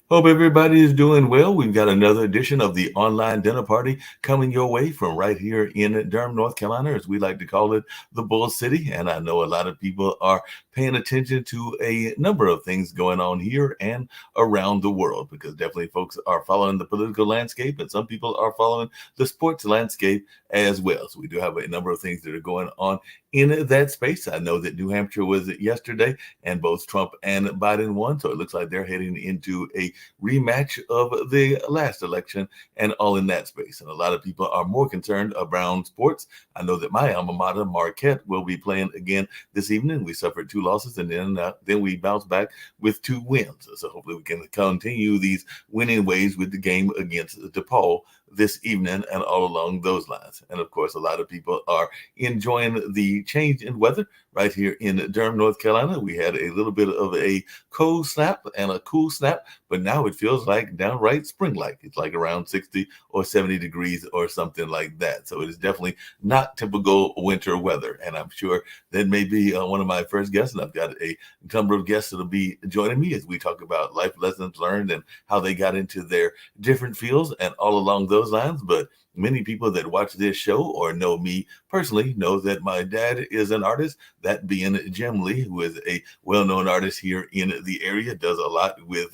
Hope everybody is doing well. We've got another edition of the online dinner party coming your way from right here in Durham, North Carolina, as we like to call it, the Bull City. And I know a lot of people are paying attention to a number of things going on here and around the world, because definitely folks are following the political landscape and some people are following the sports landscape as well. So we do have a number of things that are going on in that space. I know that New Hampshire was yesterday, and both Trump and Biden won. So it looks like they're heading into a rematch of the last election and all in that space. And a lot of people are more concerned around sports. I know that my alma mater, Marquette, will be playing again this evening. We suffered two losses, and then we bounced back with two wins. So hopefully we can continue these winning ways with the game against DePaul this evening and all along those lines. And of course, a lot of people are enjoying the change in weather right here in Durham, North Carolina. We had a little bit of a cold snap and a cool snap, but now it feels like downright spring-like. It's like around 60 or 70 degrees or something like that. So it is definitely not typical winter weather. And I'm sure that may be one of my first guests, and I've got a number of guests that'll be joining me as we talk about life lessons learned and how they got into their different fields and all along those lines. But many people that watch this show or know me personally know that my dad is an artist, that being Jim Lee, who is a well-known artist here in the area, does a lot with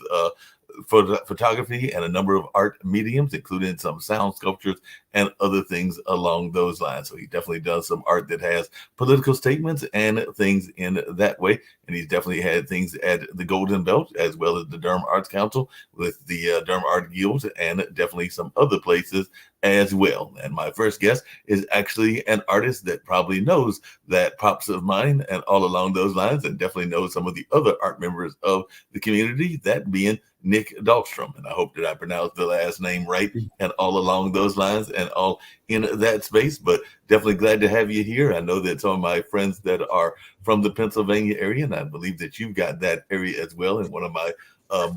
photography and a number of art mediums, including some sound sculptures and other things along those lines. So he definitely does some art that has political statements and things in that way. And he's definitely had things at the Golden Belt as well as the Durham Arts Council with the Durham Art Guild, and definitely some other places as well. And my first guest is actually an artist that probably knows that pops of mine and all along those lines, and definitely knows some of the other art members of the community, that being Nick Dahlstrom. And I hope that I pronounced the last name right and all along those lines and all in that space. But definitely glad to have you here. I know that some of my friends that are from the Pennsylvania area, and I believe that you've got that area as well. And one of my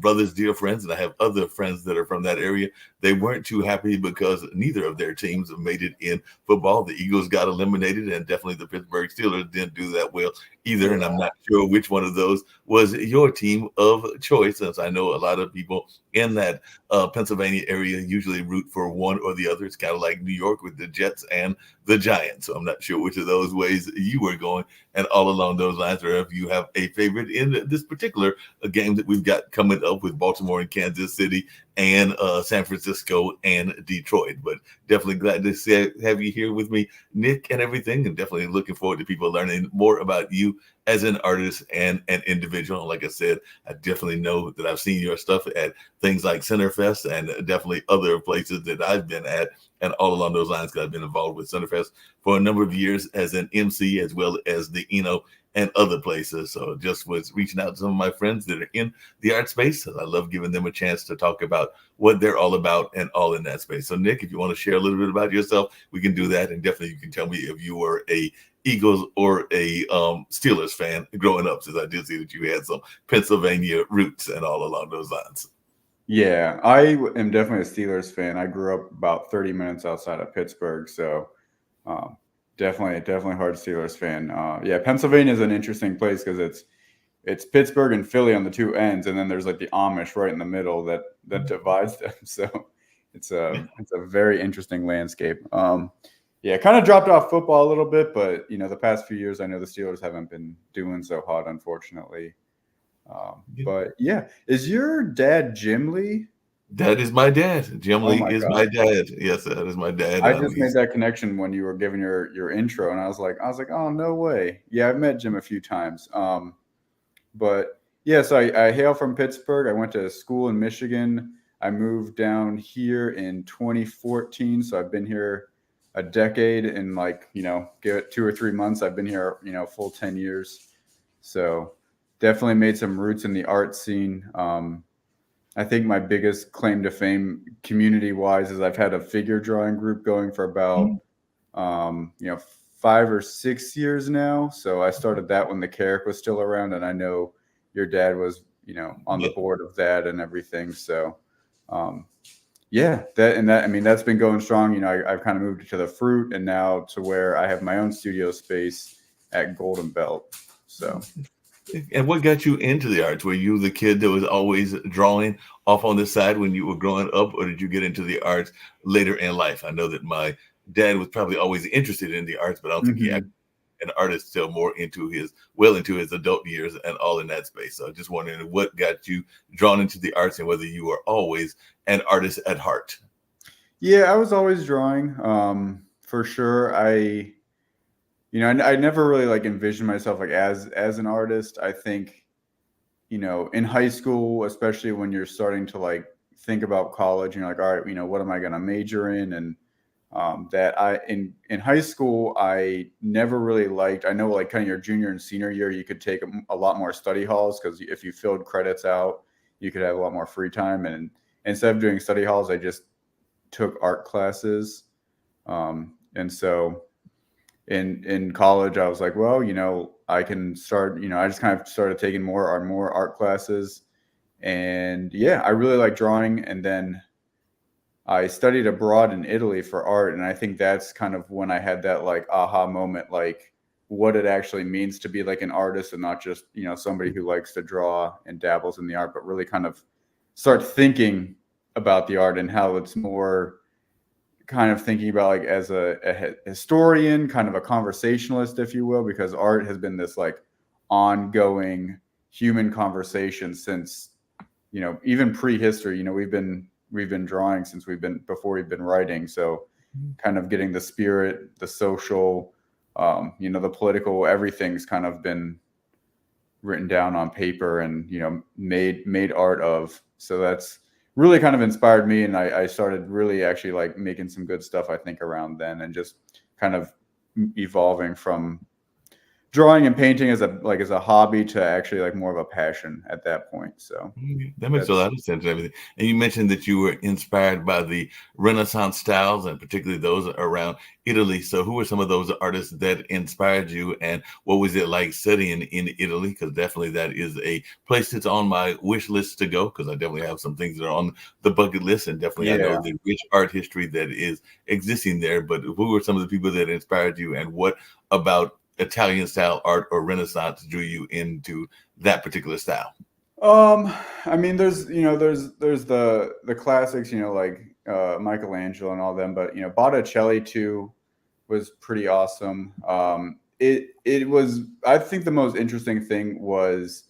brother's dear friends, and I have other friends that are from that area, they weren't too happy because neither of their teams made it in football. The Eagles got eliminated, and definitely the Pittsburgh Steelers didn't do that well either. And I'm not sure which one of those was your team of choice, since I know a lot of people in that Pennsylvania area usually root for one or the other. It's kind of like New York with the Jets and the Giants. So I'm not sure which of those ways you were going and all along those lines, or if you have a favorite in this particular game that we've got coming up with Baltimore and Kansas City and San Francisco and Detroit. But definitely glad to have you here with me, Nick, and everything, and definitely looking forward to people learning more about you as an artist and an individual. Like I said, I definitely know that I've seen your stuff at things like Centerfest and definitely other places that I've been at, and all along those lines, because I've been involved with Centerfest for a number of years as an MC, as well as the Eno and other places. So just was reaching out to some of my friends that are in the art space. I love giving them a chance to talk about what they're all about and all in that space. So Nick, if you want to share a little bit about yourself, we can do that. And definitely you can tell me if you were a Eagles or a Steelers fan growing up, since I did see that you had some Pennsylvania roots and all along those lines. Yeah, I am definitely a Steelers fan. I grew up about 30 minutes outside of Pittsburgh, so um, definitely hard Steelers fan. Yeah, Pennsylvania is an interesting place because it's Pittsburgh and Philly on the two ends, and then there's like the Amish right in the middle that divides them. So it's a very interesting landscape. Yeah, kind of dropped off football a little bit, but the past few years I know the Steelers haven't been doing so hot, unfortunately. But yeah, is your dad Jim Lee? That is my dad. Jim Oh Lee my is God. my dad. Yes, that is my dad. I just made that connection when you were giving your intro, and I was like, oh no way. Yeah, I've met Jim a few times. But yeah, so I hail from Pittsburgh. I went to school in Michigan. I moved down here in 2014, so I've been here a decade and give it 2 or 3 months. I've been here, full 10 years. So definitely made some roots in the art scene. I think my biggest claim to fame community wise is I've had a figure drawing group going for about, 5 or 6 years now. So I started that when the Carrick was still around, and I know your dad was, on the Yeah. board of that and everything. So, yeah, I mean, that's been going strong. I've kind of moved to the Fruit, and now to where I have my own studio space at Golden Belt. So And what got you into the arts? Were you the kid that was always drawing off on the side when you were growing up, or did you get into the arts later in life? I know that my dad was probably always interested in the arts, but I don't think he Mhm. an artist till more into his well into his adult years and all in that space. So just wondering what got you drawn into the arts and whether you were always an artist at heart. Yeah, I was always drawing, for sure. I never really like envisioned myself like as an artist. I think, in high school, especially when you're starting to like think about college, and you're like, all right, what am I going to major in? And that I in high school, I never really liked. I know like kind of your junior and senior year, you could take a lot more study halls because if you filled credits out, you could have a lot more free time. And instead of doing study halls, I just took art classes. And so in college, I was like, well, I can start. I just kind of started taking more art classes, and yeah, I really like drawing. And then I studied abroad in Italy for art, and I think that's kind of when I had that like aha moment, like what it actually means to be like an artist and not just somebody who likes to draw and dabbles in the art, but really kind of start thinking about the art and how it's more kind of thinking about like as a historian, kind of a conversationalist, if you will, because art has been this like ongoing human conversation since even prehistory. We've been drawing since before we've been writing. So kind of getting the spirit, the social, the political, everything's kind of been written down on paper and made art of. So that's really kind of inspired me, and I started really actually like making some good stuff, I think, around then, and just kind of evolving from drawing and painting as a hobby to actually like more of a passion at that point. So That makes a that's lot of sense and everything. And you mentioned that you were inspired by the Renaissance styles and particularly those around Italy. So who were some of those artists that inspired you and what was it like studying in Italy? Because definitely that is a place that's on my wish list to go because I definitely have some things that are on the bucket list and definitely I know yeah. the rich art history that is existing there. But who were some of the people that inspired you and what about Italian style art or Renaissance drew you into that particular style? I mean, there's the classics, like Michelangelo and all them, but Botticelli too was pretty awesome. It was, I think the most interesting thing was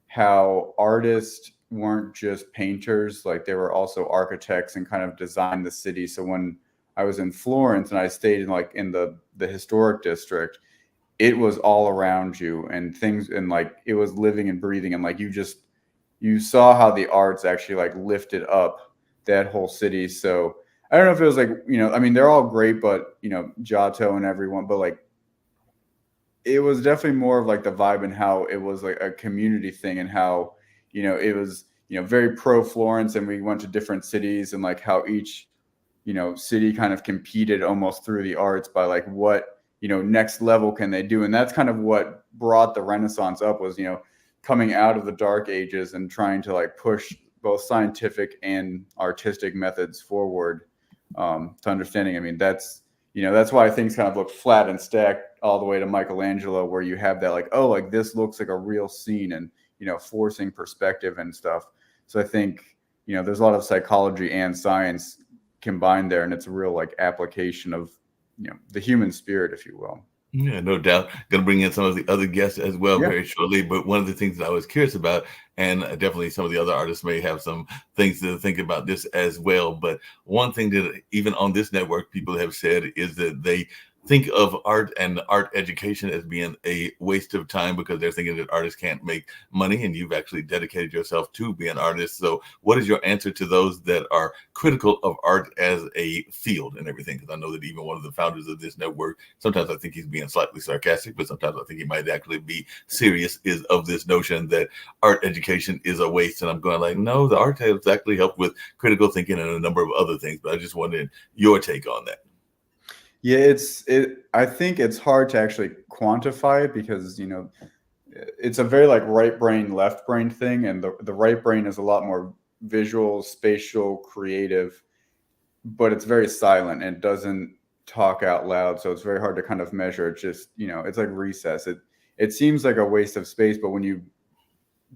how artists weren't just painters, like they were also architects and kind of designed the city. So when I was in Florence and I stayed in the historic district, it was all around you and things, and like it was living and breathing, and like you saw how the arts actually like lifted up that whole city. So I don't know if it was like, I mean, they're all great, but Giotto and everyone, but like it was definitely more of like the vibe and how it was like a community thing, and how it was very pro Florence, and we went to different cities, and like how each city kind of competed almost through the arts by like what next level can they do. And that's kind of what brought the Renaissance up, was coming out of the Dark Ages and trying to like push both scientific and artistic methods forward, to understanding. I mean, that's why things kind of look flat and stacked all the way to Michelangelo, where you have that like, oh, like this looks like a real scene, and forcing perspective and stuff. So I think there's a lot of psychology and science combined there, and it's a real like application of the human spirit, if you will. Yeah, no doubt. Going to bring in some of the other guests as well Yeah. very shortly. But one of the things that I was curious about, and definitely some of the other artists may have some things to think about this as well. But one thing that even on this network, people have said is that they think of art and art education as being a waste of time because they're thinking that artists can't make money. And you've actually dedicated yourself to being an artist. So, what is your answer to those that are critical of art as a field and everything? Because I know that even one of the founders of this network, sometimes I think he's being slightly sarcastic, but sometimes I think he might actually be serious, is of this notion that art education is a waste. And I'm going like, no, the art has actually helped with critical thinking and a number of other things. But I just wanted your take on that. Yeah, I think it's hard to actually quantify it because it's a very like right brain left brain thing, and the right brain is a lot more visual, spatial, creative, but it's very silent and it doesn't talk out loud, so it's very hard to kind of measure. It's just it's like recess. it seems like a waste of space, but when you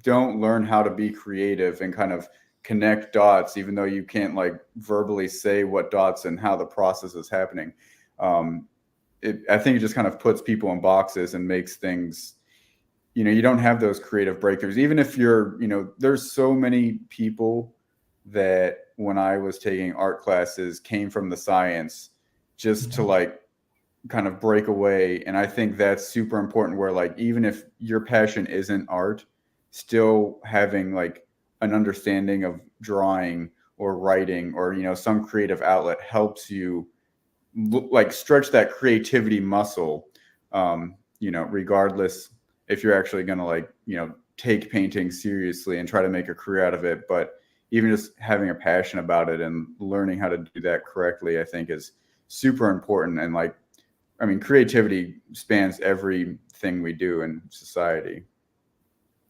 don't learn how to be creative and kind of connect dots, even though you can't like verbally say what dots and how the process is happening, I think it just kind of puts people in boxes and makes things, you don't have those creative breakthroughs. Even if there's so many people that when I was taking art classes came from the science just to like kind of break away. And I think that's super important, where like, even if your passion isn't art, still having like an understanding of drawing or writing or, some creative outlet helps you like stretch that creativity muscle, regardless if you're actually going to like, take painting seriously and try to make a career out of it. But even just having a passion about it and learning how to do that correctly, I think is super important. And like, I mean, creativity spans everything we do in society.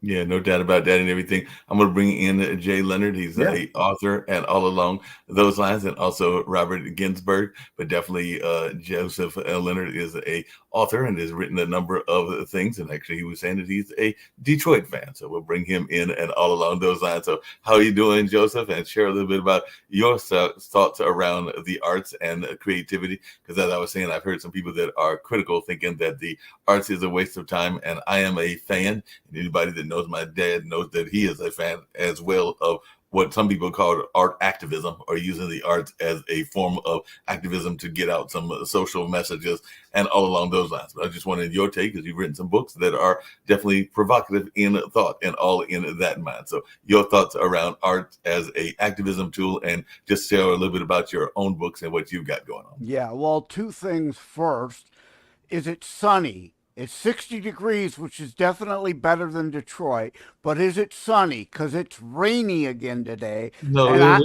Yeah, no doubt about that and everything. I'm going to bring in Jay Leonard. He's a author and all along those lines, and also Robert Ginsburg. But definitely Joseph Leonard is a author and has written a number of things. And actually, he was saying that he's a Detroit fan. So we'll bring him in and all along those lines. So how are you doing, Joseph? And share a little bit about your thoughts around the arts and creativity. Because as I was saying, I've heard some people that are critical, thinking that the arts is a waste of time. And I am a fan. And anybody that knows my dad knows that he is a fan as well of what some people call art activism, or using the arts as a form of activism to get out some social messages and all along those lines. But I just wanted your take, because you've written some books that are definitely provocative in thought and all in that mind. So your thoughts around art as a activism tool, and just share a little bit about your own books and what you've got going on. Yeah, well, two things. First, is it sunny? It's 60 degrees, which is definitely better than Detroit, but is it sunny? Because it's rainy again today. No,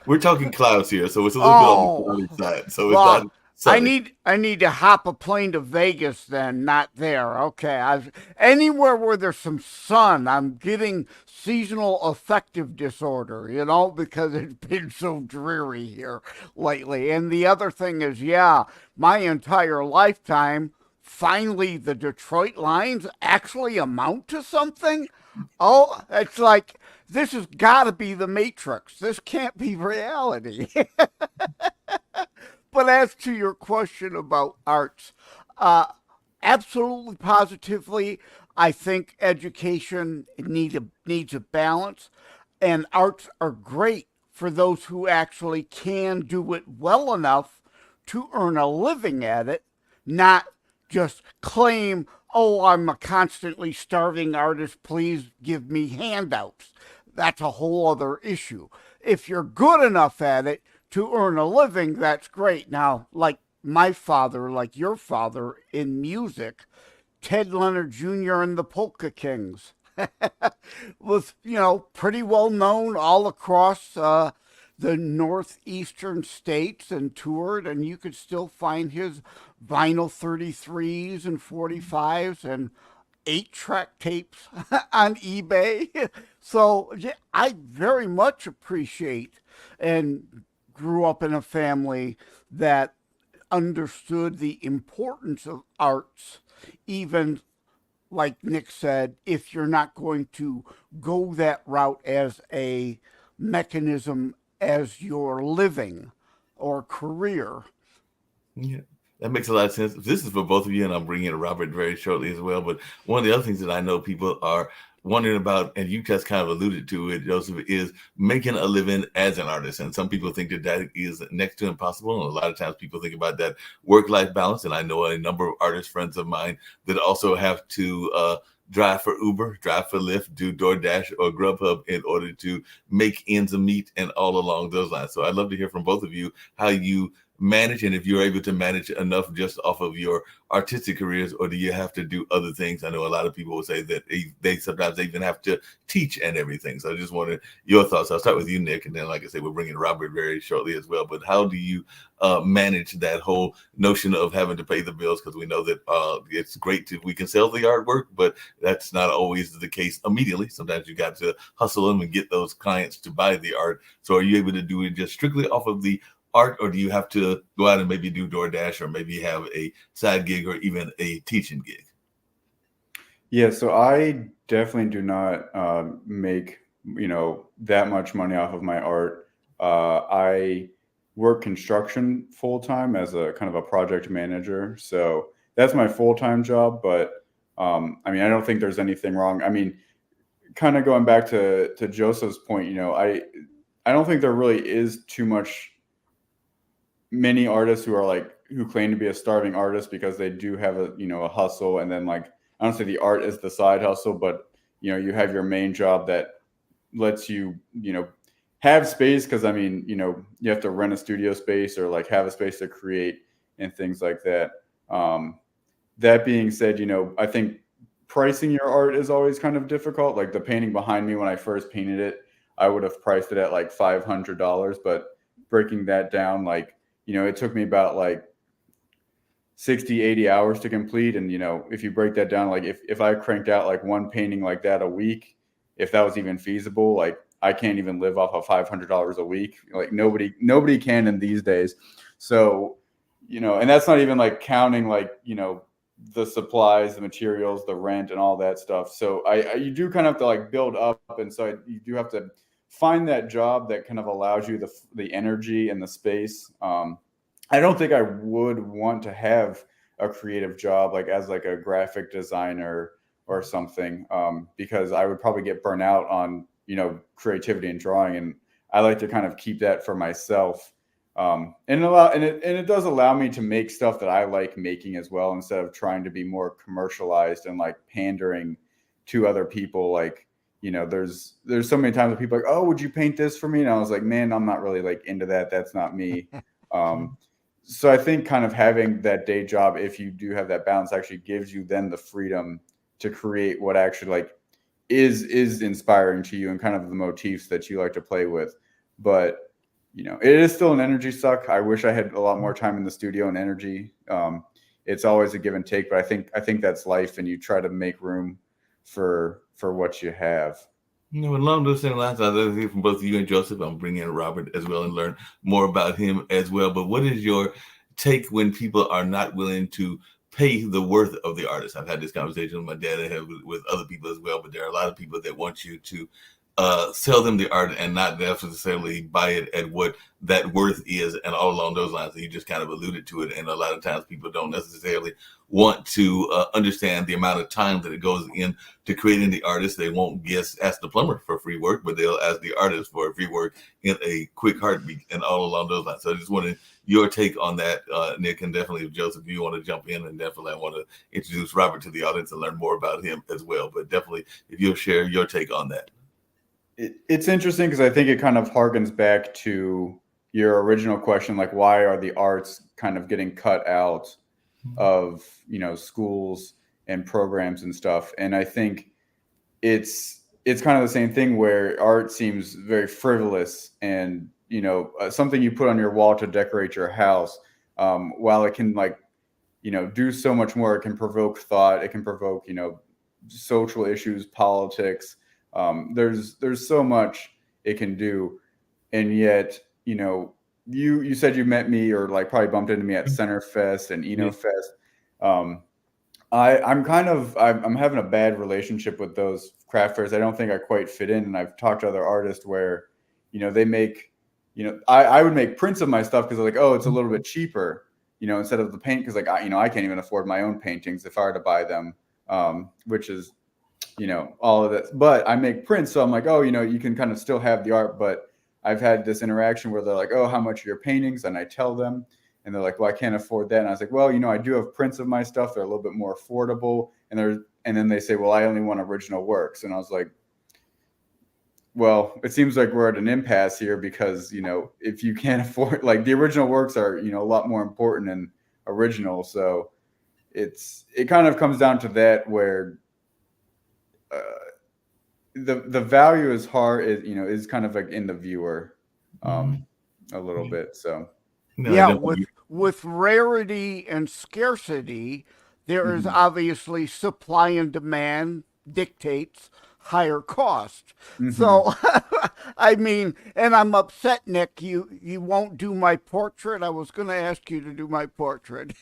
we're talking clouds here, so it's a little bit on the cloudy side. So well, it's not sunny. I need to hop a plane to Vegas then, not there. Okay, anywhere where there's some sun, I'm getting seasonal affective disorder, because it's been so dreary here lately. And the other thing is, my entire lifetime, finally the Detroit Lions actually amount to something. Oh, it's like, this has got to be the Matrix. This can't be reality. But as to your question about arts, absolutely positively, I think education needs a balance, and arts are great for those who actually can do it well enough to earn a living at it, not just claim, oh, I'm a constantly starving artist, please give me handouts. That's a whole other issue. If you're good enough at it to earn a living, that's great. Now, like my father, like your father in music, Ted Leonard Jr. and the Polka Kings was, pretty well known all across the northeastern states, and toured, and you could still find his vinyl 33s and 45s and 8-track tapes on eBay. So I very much appreciate, and grew up in a family that understood the importance of arts, even like Nick said, if you're not going to go that route as a mechanism as your living or career. Yeah, that makes a lot of sense. This is for both of you, and I'm bringing in Robert very shortly as well. But one of the other things that I know people are wondering about, and you just kind of alluded to it, Joseph, is making a living as an artist. And some people think that that is next to impossible. And a lot of times people think about that work-life balance. And I know a number of artist friends of mine that also have to drive for Uber, drive for Lyft, do DoorDash or Grubhub in order to make ends meet, and all along those lines. So I'd love to hear from both of you how you manage, and if you're able to manage enough just off of your artistic careers, or do you have to do other things? I know a lot of people will say that they sometimes even have to teach and everything. So I just wanted your thoughts. I'll start with you, Nick, and then, like I said, we'll bring in Robert very shortly as well. But how do you manage that whole notion of having to pay the bills? Because we know that it's great we can sell the artwork, but that's not always the case immediately. Sometimes you got to hustle them and get those clients to buy the art. So are you able to do it just strictly off of the art, or do you have to go out and maybe do DoorDash, or maybe have a side gig or even a teaching gig? Yeah, so I definitely do not make that much money off of my art. I work construction full time as a kind of a project manager, so that's my full time job. But I mean, I don't think there's anything wrong. I mean, kind of going back to Joseph's point, I don't think there really is too much many artists who are like who claim to be a starving artist because they do have a hustle, and then like I don't say the art is the side hustle, but you have your main job that lets you have space, because I mean you have to rent a studio space or like have a space to create and things like that. That being said, I think pricing your art is always kind of difficult. Like the painting behind me, when I first painted it, I would have priced it at like $500, but breaking that down, like it took me about like 60, 80 hours to complete. And if you break that down, like if I cranked out like one painting like that a week, if that was even feasible, like I can't even live off of $500 a week. Like nobody can in these days. So and that's not even like counting like the supplies, the materials, the rent, and all that stuff. So you do kind of have to like build up, and so you do have to find that job that kind of allows you the energy and the space. I don't think I would want to have a creative job like as like a graphic designer or something, because I would probably get burnt out on creativity and drawing, and I like to kind of keep that for myself. And it does allow me to make stuff that I like making as well, instead of trying to be more commercialized and like pandering to other people. Like there's so many times where people are like, oh, would you paint this for me? And I was like, man, I'm not really like into that. That's not me. So I think kind of having that day job, if you do have that balance, actually gives you then the freedom to create what actually like is inspiring to you and kind of the motifs that you like to play with. But it is still an energy suck. I wish I had a lot more time in the studio and energy. It's always a give and take, but I think that's life, and you try to make room for what you have. Along those same lines, I'd like to hear from both you and Joseph. I'm bringing in Robert as well and learn more about him as well. But what is your take when people are not willing to pay the worth of the artist? I've had this conversation with my dad and have with other people as well, but there are a lot of people that want you to sell them the art and not necessarily buy it at what that worth is, and all along those lines. You just kind of alluded to it, and a lot of times people don't necessarily want to understand the amount of time that it goes in to creating the artist. They won't ask the plumber for free work, but they'll ask the artist for free work in a quick heartbeat, and all along those lines. So I just wanted your take on that, Nick, and definitely if Joseph, you want to jump in, and definitely I want to introduce Robert to the audience and learn more about him as well. But definitely if you'll share your take on that. It's interesting because I think it kind of harkens back to your original question, like why are the arts kind of getting cut out of schools and programs and stuff? And I think it's kind of the same thing where art seems very frivolous and something you put on your wall to decorate your house, while it can like do so much more. It can provoke thought, it can provoke social issues, politics. There's so much it can do, and yet you said you met me or like probably bumped into me at Center Fest and Eno Fest. I'm having a bad relationship with those craft fairs. I don't think I quite fit in, and I've talked to other artists where they make I would make prints of my stuff because they're like, oh, it's a little bit cheaper instead of the paint, because like I can't even afford my own paintings if I were to buy them, which is all of that. But I make prints, so I'm like, oh, you can kind of still have the art. But I've had this interaction where they're like, oh, how much are your paintings? And I tell them, and they're like, well, I can't afford that. And I was like, well, I do have prints of my stuff. They're a little bit more affordable. And then they say, well, I only want original works. And I was like, well, it seems like we're at an impasse here, because if you can't afford, like, the original works are a lot more important than original. So it kind of comes down to that, where the value is is kind of like in the viewer, a little bit. So with rarity and scarcity, there is obviously supply and demand dictates higher cost. So I mean, and I'm upset, Nick, you won't do my portrait. I was going to ask you to do my portrait.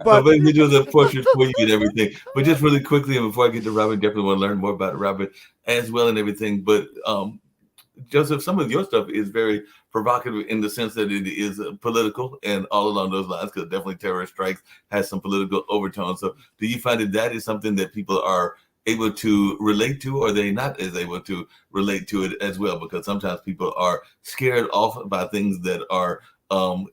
But But he does a portrait for you and everything. But just really quickly, and before I get to Robert, definitely want to learn more about Robert as well and everything. But Joseph, some of your stuff is very provocative in the sense that it is political and all along those lines, because definitely Terror Strikes has some political overtones. So do you find that that is something that people are able to relate to, or are they not as able to relate to it as well? Because sometimes people are scared off by things that are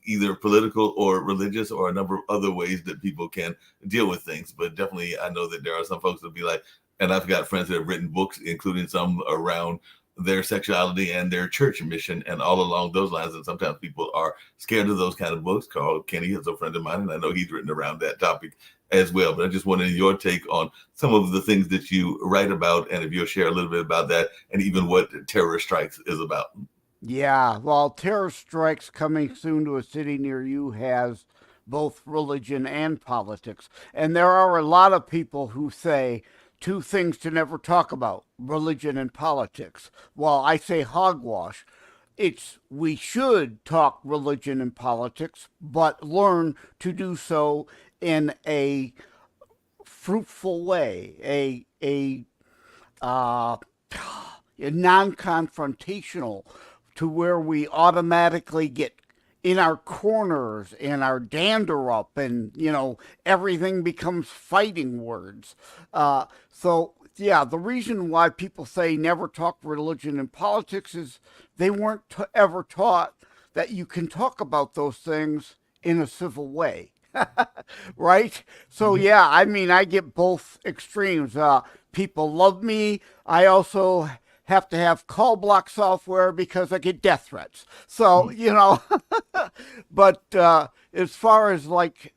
either political or religious or a number of other ways that people can deal with things. But definitely, I know that there are some folks that be like, and I've got friends that have written books, including some around their sexuality and their church mission and all along those lines. And sometimes people are scared of those kind of books. Carl Kenny is a friend of mine, and I know he's written around that topic as well. But I just wanted your take on some of the things that you write about, and if you'll share a little bit about that and even what Terror Strikes is about. yeah, well, Terror Strikes Coming Soon to a City Near You has both religion and politics. And there are a lot of people who say two things to never talk about: religion and politics. Well, I say hogwash. It's we should talk religion and politics, but learn to do so in a fruitful way, uh, a non-confrontational, to where we automatically get in our corners and our dander up, and everything becomes fighting words. So yeah, the reason why people say never talk religion and politics is they weren't ever taught that you can talk about those things in a civil way. Right? So yeah, I mean, I get both extremes. People love me. I also have to have call block software because I get death threats. So but as far as like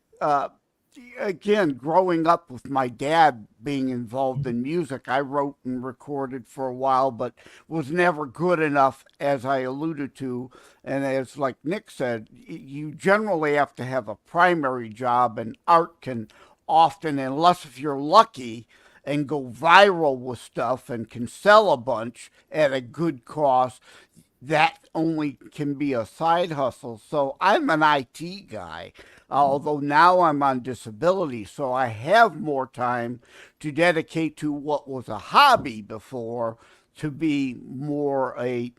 again, growing up with my dad being involved in music, I wrote and recorded for a while, but was never good enough, as I alluded to. And as like Nick said, you generally have to have a primary job, and art can often, unless if you're lucky and go viral with stuff and can sell a bunch at a good cost, that only can be a side hustle. So I'm an IT guy, although now I'm on disability, so I have more time to dedicate to what was a hobby before to be more I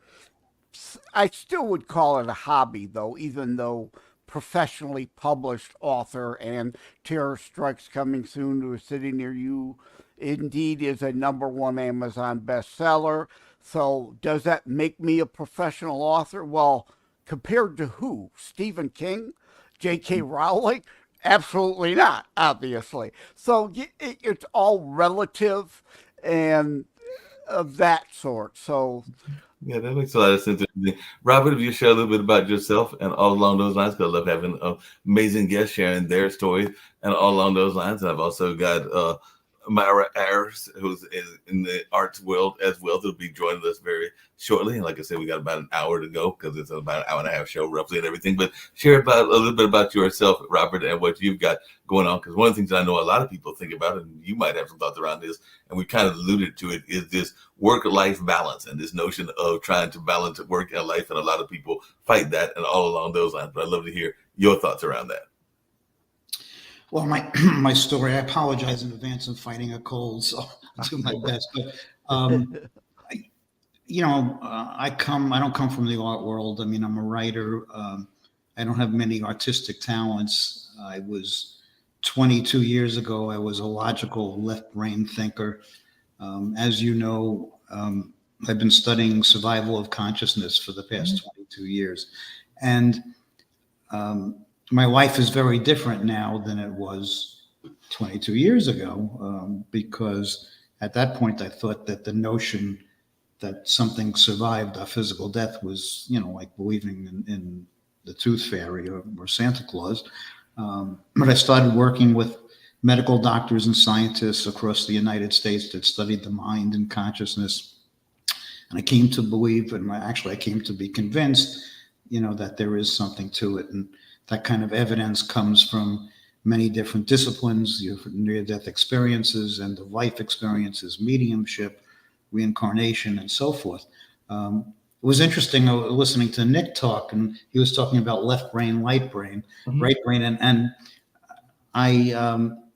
still would call it a hobby though, even though professionally published author and Terror Strikes Coming Soon to a City Near You indeed is a #1 Amazon bestseller. So does that make me a professional author? Well, compared to who? Stephen King? J.K. Rowling? Absolutely not, obviously. So it's all relative and of that sort. So Yeah, that makes a lot of sense. Robert, if you share a little bit about yourself and all along those lines, because I love having amazing guests sharing their stories and all along those lines. And I've also got Myra Ayers, who's in the arts world as well, who'll be joining us very shortly. And like I said, we got about an hour to go because it's about an hour and a half show roughly and everything. But share about a little bit about yourself, Robert, and what you've got going on. Because one of the things that I know a lot of people think about, and you might have some thoughts around this, and we kind of alluded to it, is this work-life balance and this notion of trying to balance work and life. And a lot of people fight that and all along those lines. But I'd love to hear your thoughts around that. Well, my my story, I apologize in advance of fighting a cold, so I'll do my best. But I don't come from the art world. I mean, I'm a writer. I don't have many artistic talents. I was 22 years ago, I was a logical left brain thinker. As you know, I've been studying survival of consciousness for the past 22 years. And my life is very different now than it was 22 years ago, because at that point I thought that the notion that something survived a physical death was, like believing in the tooth fairy or Santa Claus. But I started working with medical doctors and scientists across the United States that studied the mind and consciousness. And I came to believe, and I came to be convinced, that there is something to it. And that kind of evidence comes from many different disciplines, near-death experiences, end-of-life experiences, mediumship, reincarnation, and so forth. It was interesting listening to Nick talk, and he was talking about left brain, right brain, and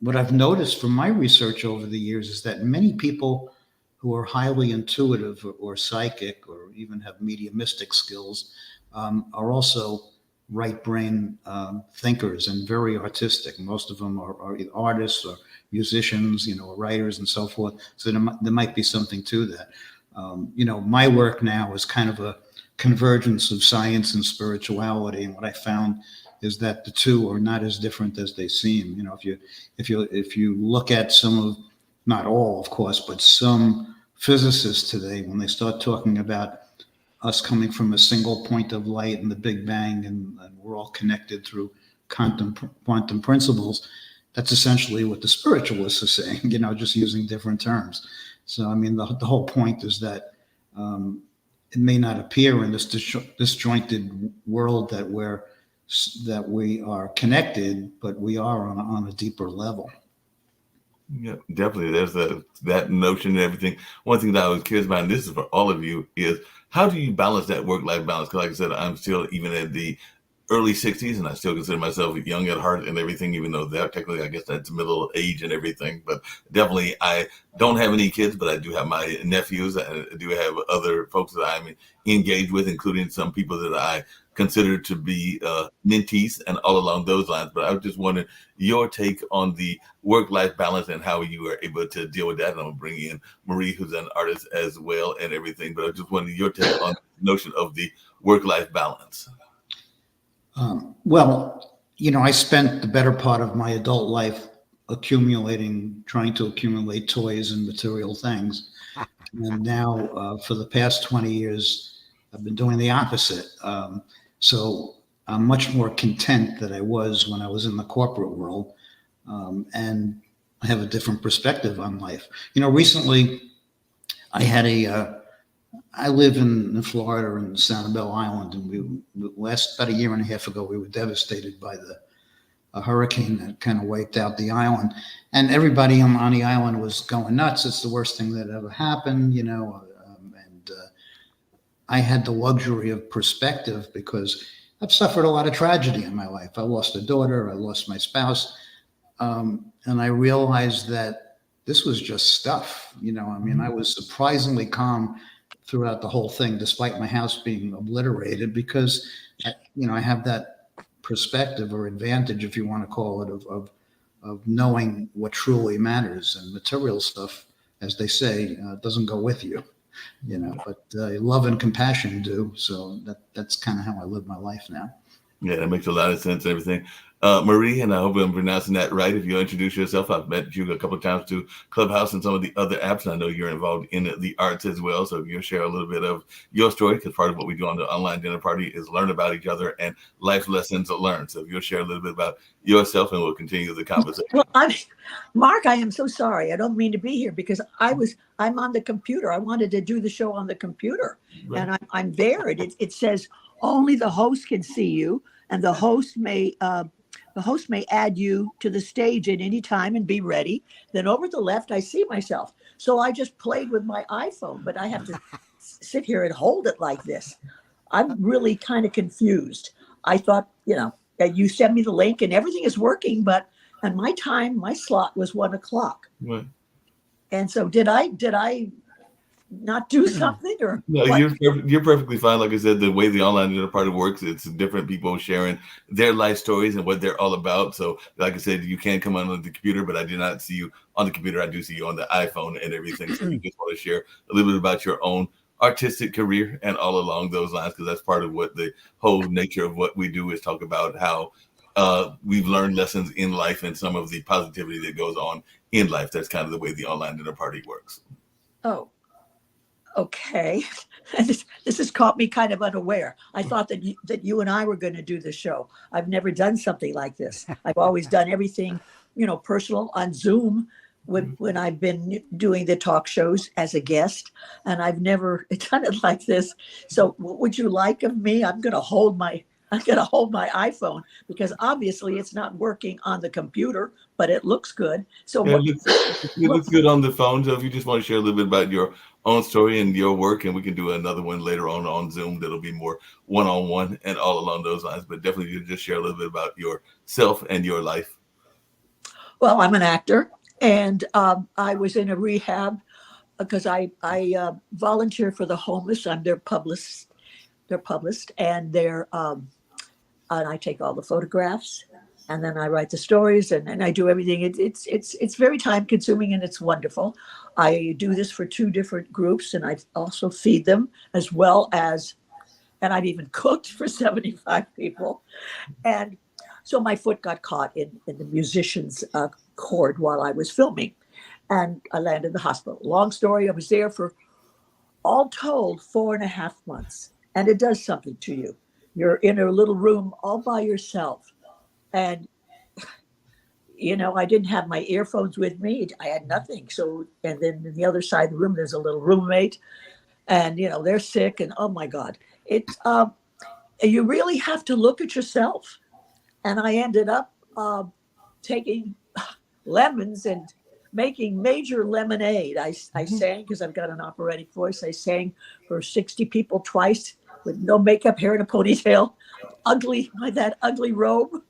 what I've noticed from my research over the years is that many people who are highly intuitive or psychic or even have mediumistic skills are also right brain thinkers and very artistic. Most of them are either artists or musicians, or writers and so forth. So there might be something to that. My work now is kind of a convergence of science and spirituality. And what I found is that the two are not as different as they seem. If you look at some of, not all, of course, but some physicists today, when they start talking about us coming from a single point of light in the Big Bang and we're all connected through quantum principles, that's essentially what the spiritualists are saying, just using different terms. So, the whole point is that it may not appear in this disjointed world that we are connected, but we are on a deeper level. Yeah, definitely. There's that notion and everything. One thing that I was curious about, and this is for all of you, is how do you balance that work-life balance? Because like I said, I'm still even at the early 60s, and I still consider myself young at heart and everything, even though that technically, I guess that's middle age and everything. But definitely, I don't have any kids, but I do have my nephews. I do have other folks that I'm engaged with, including some people that I consider to be mentees and all along those lines. But I was just wondering your take on the work-life balance and how you are able to deal with that. And I'm going to bring in Marie, who's an artist as well and everything. But I just wondering your take on the notion of the work-life balance. I spent the better part of my adult life trying to accumulate toys and material things. And now for the past 20 years, I've been doing the opposite. So I'm much more content than I was when I was in the corporate world. And I have a different perspective on life. Recently I had I live in Florida in Sanibel Island, and about a year and a half ago, we were devastated by a hurricane that kind of wiped out the island, and everybody on the island was going nuts. It's the worst thing that ever happened, and I had the luxury of perspective because I've suffered a lot of tragedy in my life. I lost a daughter, I lost my spouse, and I realized that this was just stuff, I was surprisingly calm throughout the whole thing, despite my house being obliterated, because, I have that perspective or advantage, if you want to call it, of knowing what truly matters. And material stuff, as they say, doesn't go with you, but love and compassion do. So that's kind of how I live my life now. Yeah, that makes a lot of sense and everything. Marie, and I hope I'm pronouncing that right. If you introduce yourself, I've met you a couple of times through Clubhouse and some of the other apps, and I know you're involved in the arts as well. So if you'll share a little bit of your story, because part of what we do on the online dinner party is learn about each other and life lessons learned. So if you'll share a little bit about yourself, and we'll continue the conversation. Well, Mark, I am so sorry. I don't mean to be here because I'm on the computer. I wanted to do the show on the computer, right. And I'm there. It says only the host can see you, and the host may add you to the stage at any time and be ready. Then over to the left, I see myself. So I just played with my iPhone, but I have to sit here and hold it like this. I'm really kind of confused. I thought, that you sent me the link and everything is working, but at my slot was 1:00. Right. And so did I not do something or no? You're perfectly fine. Like I said, the way the online dinner party works, it's different people sharing their life stories and what they're all about. So like I said, you can come on the computer, but I do not see you on the computer. I do see you on the iPhone and everything. So you just want to share a little bit about your own artistic career and all along those lines, because that's part of what the whole nature of what we do is talk about how we've learned lessons in life and some of the positivity that goes on in life. That's kind of the way the online dinner party works. Oh, okay. This has caught me kind of unaware. I thought that you and I were going to do the show. I've never done something like this. I've always done everything, personal on Zoom when I've been doing the talk shows as a guest, and I've never done it like this. So what would you like of me? I'm going to hold my iPhone because obviously it's not working on the computer, but it looks good. So yeah, it looks good on the phone. So if you just want to share a little bit about your own story and your work, and we can do another one later on Zoom that'll be more one-on-one and all along those lines. But definitely you just share a little bit about yourself and your life. Well, I'm an actor, and I was in a rehab because I volunteer for the homeless. I'm their publicist. They're published, and and I take all the photographs, and then I write the stories, and I do everything. It's very time consuming, and it's wonderful. I do this for two different groups, and I also feed them as well as, and I've even cooked for 75 people. And so my foot got caught in the musician's cord while I was filming, and I landed in the hospital. Long story, I was there for all told 4.5 months. And it does something to you. You're in a little room all by yourself. And, I didn't have my earphones with me. I had nothing. So, and then in the other side of the room, there's a little roommate, and, they're sick. And oh my God, you really have to look at yourself. And I ended up taking lemons and making major lemonade. I sang, because I've got an operatic voice. I sang for 60 people twice with no makeup, hair in a ponytail, that ugly robe.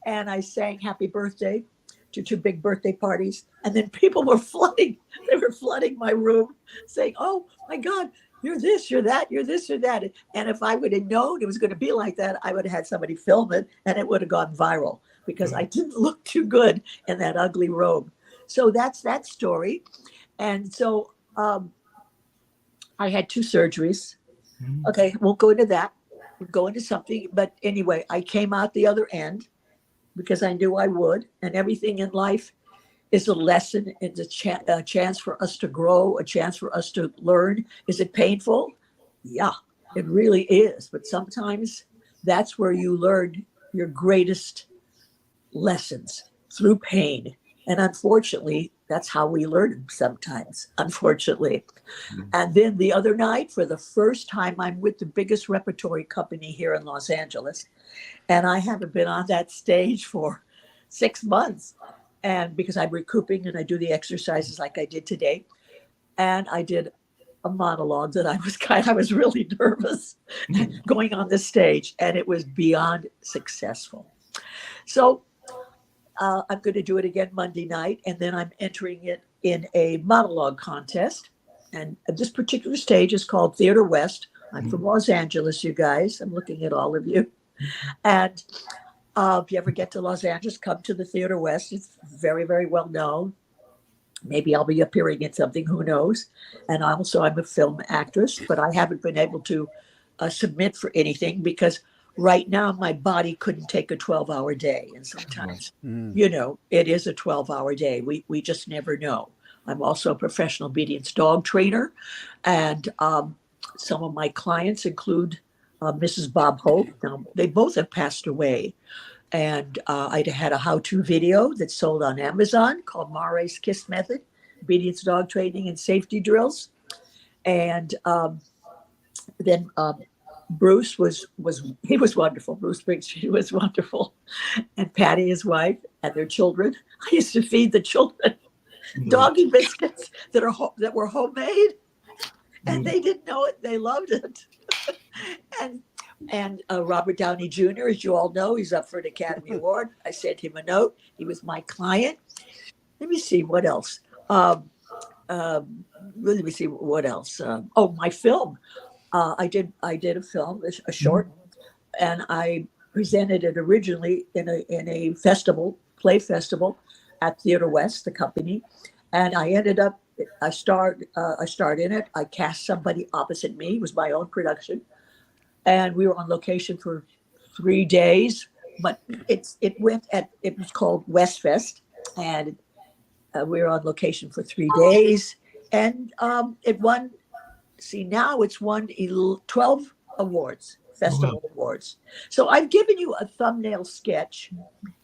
And I sang Happy Birthday to 2 big birthday parties. And then people were flooding. They were flooding my room saying, oh my God, you're this, you're that, you're this or that. And if I would have known it was going to be like that, I would have had somebody film it, and it would have gone viral because I didn't look too good in that ugly robe. So that's that story. And so I had 2 surgeries. Okay, won't go into that. We'll go into something. But anyway, I came out the other end because I knew I would. And everything in life is a lesson. It's a chance for us to grow, a chance for us to learn. Is it painful? Yeah, it really is. But sometimes that's where you learn your greatest lessons, through pain. And unfortunately, that's how we learn them sometimes, unfortunately. And then the other night, for the first time, I'm with the biggest repertory company here in Los Angeles. And I haven't been on that stage for 6 months. And because I'm recouping and I do the exercises like I did today. And I did a monologue that I was really nervous going on the stage, and it was beyond successful. So I'm going to do it again Monday night, and then I'm entering it in a monologue contest. And this particular stage is called Theater West. I'm from Los Angeles, you guys. I'm looking at all of you. And if you ever get to Los Angeles, come to the Theater West. It's very, very well known. Maybe I'll be appearing in something, who knows? And also, I'm a film actress, but I haven't been able to submit for anything because right now my body couldn't take a 12-hour day. And sometimes, it is a 12-hour day. We just never know. I'm also a professional obedience dog trainer. And some of my clients include Mrs. Bob Hope. Now, they both have passed away. And I had a how-to video that sold on Amazon called Mare's KISS Method, Obedience Dog Training and Safety Drills. And then Bruce was wonderful. Bruce Springsteen was wonderful. And Patty, his wife, and their children. I used to feed the children doggy biscuits that were homemade. And they didn't know it. They loved it. And Robert Downey Jr., as you all know, he's up for an Academy Award. I sent him a note. He was my client. Let me see what else. Let me see what else. My film. I did a film, a short, and I presented it originally in a festival, play festival, at Theater West, the company, and I ended up. I starred in it. I cast somebody opposite me. It was my own production. And we were on location for 3 days, but it was called Westfest, and we were on location for 3 days, and it won. See, now it's won 12 awards, festival awards. So I've given you a thumbnail sketch.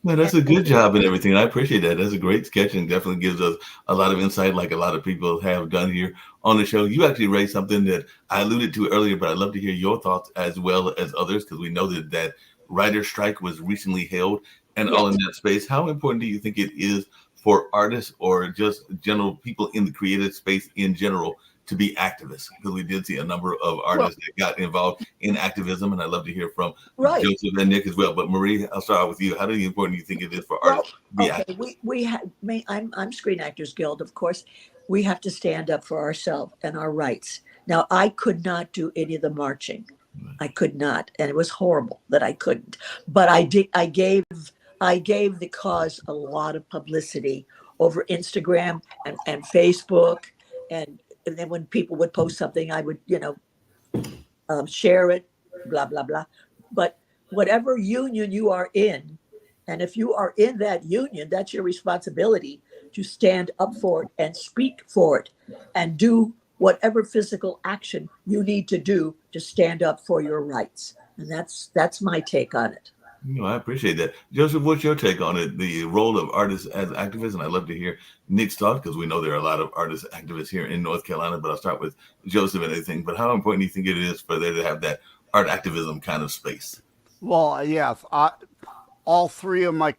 Well, that's a good job and everything. I appreciate that. That's a great sketch and definitely gives us a lot of insight, like a lot of people have done here on the show. You actually raised something that I alluded to earlier, but I'd love to hear your thoughts as well as others, because we know that writer's strike was recently held and all in that space. How important do you think it is for artists or just general people in the creative space in general to be activists? Because we did see a number of artists that got involved in activism, and I'd love to hear from Right. Joseph and Nick as well. But Marie, I'll start out with you. How important do you think it is for Well, artists to be okay, activists? I'm Screen Actors Guild, of course. We have to stand up for ourselves and our rights. Now, I could not do any of the marching. I could not, and it was horrible that I couldn't. But I did. I gave the cause a lot of publicity over Instagram and Facebook, and then when people would post something, I would share it, blah blah blah. But whatever union you are in, and if you are in that union, that's your responsibility to stand up for it and speak for it and do whatever physical action you need to do to stand up for your rights. And that's my take on it. I appreciate that. Joseph, what's your take on it, the role of artists as activists? And I'd love to hear Nick's thoughts, because we know there are a lot of artists activists here in North Carolina, but I'll start with Joseph and everything. But how important do you think it is for there to have that art activism kind of space? Well, yes, all three of my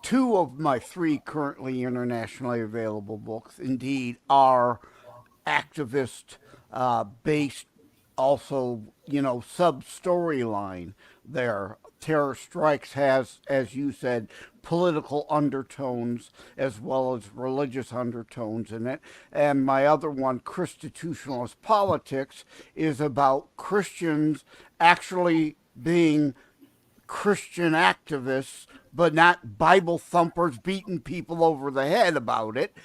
two of my three currently internationally available books indeed are activist based, also, sub storyline there. Terror Strikes has, as you said, political undertones as well as religious undertones in it. And my other one, Christitutionalist Politics, is about Christians actually being Christian activists, but not Bible thumpers beating people over the head about it,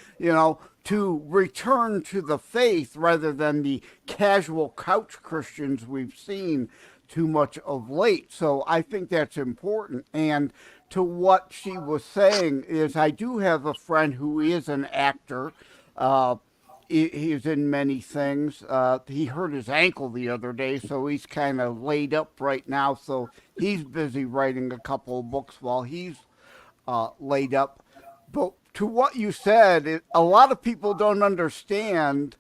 to return to the faith rather than the casual couch Christians we've seen too much of late. So I think that's important. And to what she was saying is, I do have a friend who is an actor. He's in many things. He hurt his ankle the other day, so he's kind of laid up right now. So he's busy writing a couple of books while he's laid up. But to what you said, a lot of people don't understand.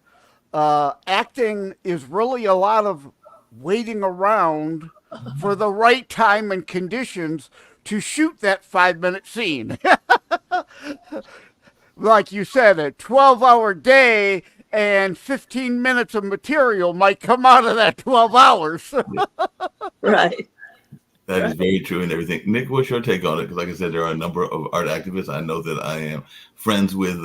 Acting is really a lot of waiting around for the right time and conditions to shoot that 5-minute scene. Like you said, a 12-hour day and 15 minutes of material might come out of that 12 hours. Right. That is very true and everything. Nick, what's your take on it? Because like I said, there are a number of art activists. I know that I am friends with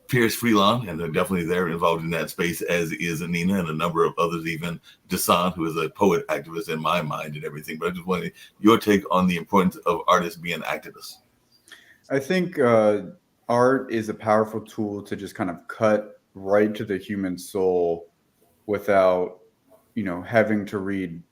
Pierce Freelon, and they're definitely there involved in that space, as is Nina and a number of others, even Dasan, who is a poet activist in my mind and everything. But I just wanted your take on the importance of artists being activists. I think art is a powerful tool to just kind of cut right to the human soul without, having to read,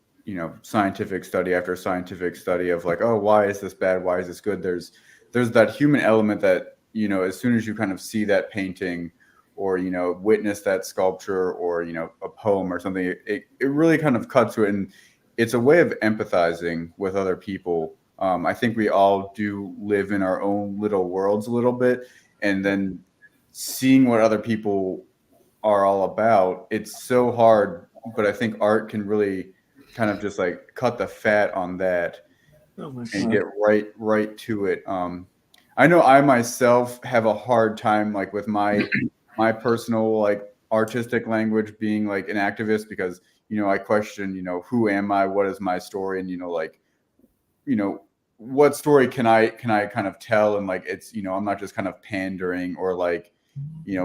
scientific study after scientific study of like, oh, why is this bad? Why is this good? There's that human element that, as soon as you kind of see that painting or, witness that sculpture or, a poem or something, it really kind of cuts to it. And it's a way of empathizing with other people. I think we all do live in our own little worlds a little bit, and then seeing what other people are all about, it's so hard. But I think art can really kind of just like cut the fat on that and get right to it. I know I myself have a hard time like with my personal like artistic language being like an activist, because I question who am I, what is my story, and what story can I kind of tell, and like it's I'm not just kind of pandering or like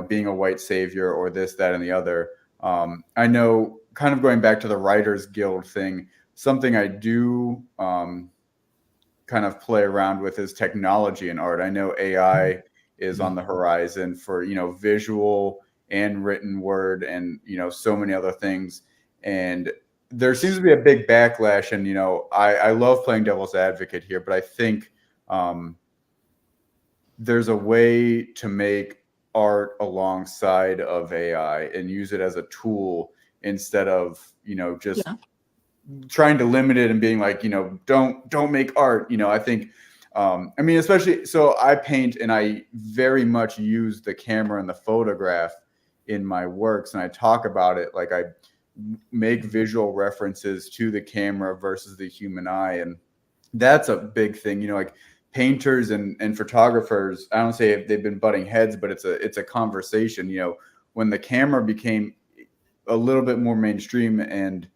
being a white savior or this, that, and the other. I know, kind of going back to the Writers Guild thing, something I do kind of play around with is technology and art. I know AI is on the horizon for visual and written word and so many other things, and there seems to be a big backlash. And I love playing devil's advocate here, but I think there's a way to make art alongside of AI and use it as a tool instead of just trying to limit it and being like don't make art. I think especially, so I paint and I very much use the camera and the photograph in my works, and I talk about it like I make visual references to the camera versus the human eye, and that's a big thing. Like painters and photographers, I don't say they've been butting heads, but it's a conversation. when the camera became a little bit more mainstream and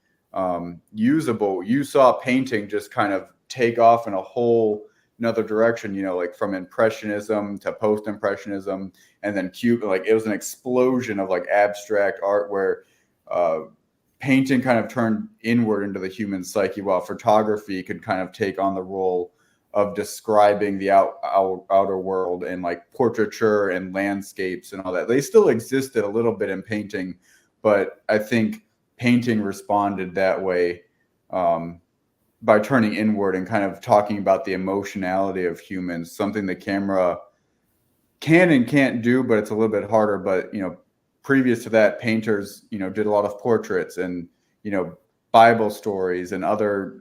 usable, you saw painting just kind of take off in a whole another direction, like from impressionism to post-impressionism, and then like it was an explosion of like abstract art where painting kind of turned inward into the human psyche, while photography could kind of take on the role of describing the outer world, and like portraiture and landscapes and all that. They still existed a little bit in painting, but I think painting responded that way by turning inward and kind of talking about the emotionality of humans, something the camera can and can't do, but it's a little bit harder. But, previous to that, painters, did a lot of portraits and, Bible stories and other,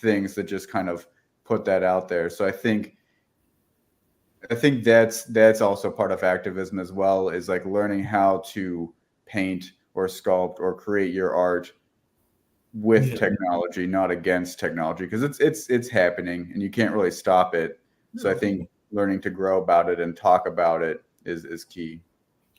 things that just kind of put that out there. So I think that's also part of activism as well, is like learning how to paint or sculpt or create your art with technology, not against technology, because it's happening and you can't really stop it. So I think learning to grow about it and talk about it is key.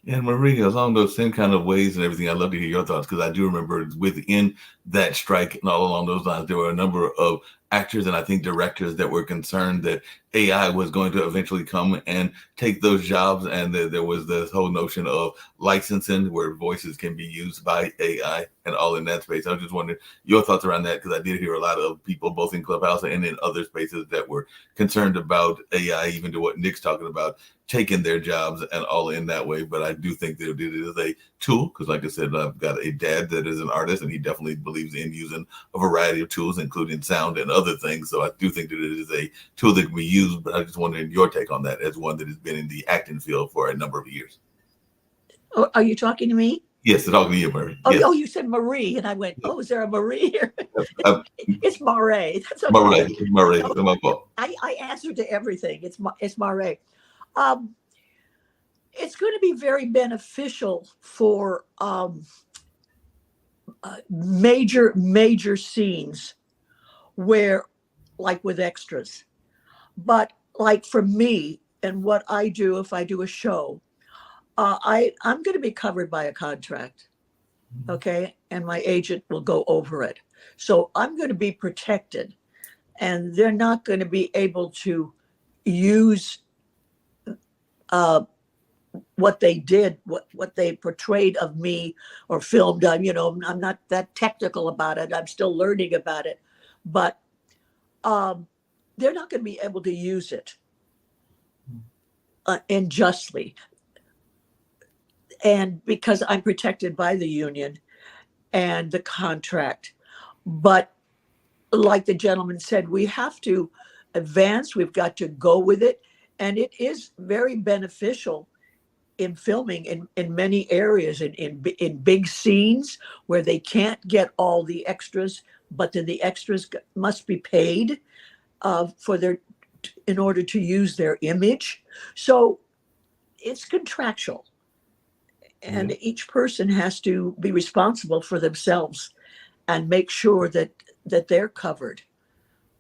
And Marie, along those same kind of ways and everything, I'd love to hear your thoughts, because I do remember within that strike and all along those lines, there were a number of actors and I think directors that were concerned that AI was going to eventually come and take those jobs. And there was this whole notion of licensing where voices can be used by AI and all in that space. I was just wondering your thoughts around that, because I did hear a lot of people, both in Clubhouse and in other spaces, that were concerned about AI, even to what Nick's talking about, taking their jobs and all in that way. But I do think that it is a tool, because like I said, I've got a dad that is an artist and he definitely believes in using a variety of tools, including sound and other things. So I do think that it is a tool that can be used, but I just wondering your take on that as one that has been in the acting field for a number of years. Oh, are you talking to me? Yes, talking to you, Marie. Oh, Yes. oh, you said Marie, and I went, oh, is there a Marie here? It's Marae. That's okay. Marie, my fault. I answered to everything. It's Marae. It's going to be very beneficial for major scenes where, like with extras. But like for me and what I do, if I do a show, I'm going to be covered by a contract. Okay. And my agent will go over it. So I'm going to be protected, and they're not going to be able to use what they did, what they portrayed of me or filmed. I'm not that technical about it. I'm still learning about it, but they're not going to be able to use it unjustly. And because I'm protected by the union and the contract. But like the gentleman said, we have to advance. We've got to go with it. And it is very beneficial in filming in many areas, in big scenes where they can't get all the extras, but then the extras must be paid in order to use their image. So it's contractual. And each person has to be responsible for themselves and make sure that they're covered.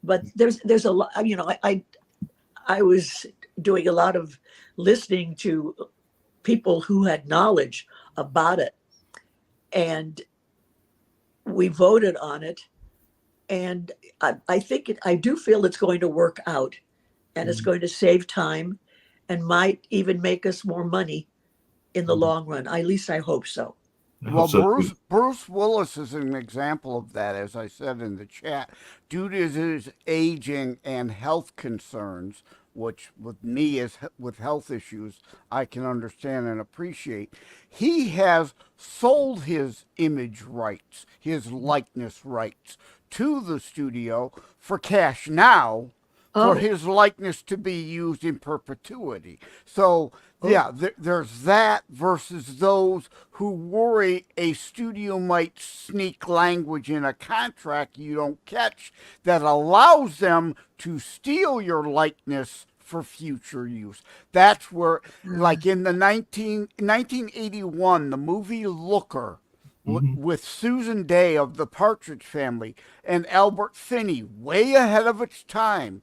But there's a lot, I was doing a lot of listening to people who had knowledge about it, and we voted on it. And I think I do feel it's going to work out, and it's going to save time and might even make us more money in the long run. At least I hope so. Well, Bruce Willis is an example of that, as I said in the chat. Due to his aging and health concerns, which with me with health issues, I can understand and appreciate, he has sold his image rights, his likeness rights to the studio for cash now, for his likeness to be used in perpetuity. So yeah, there's that versus those who worry a studio might sneak language in a contract you don't catch that allows them to steal your likeness for future use. That's where, like in the 1981, the movie Looker, with Susan Day of the Partridge Family and Albert Finney, way ahead of its time,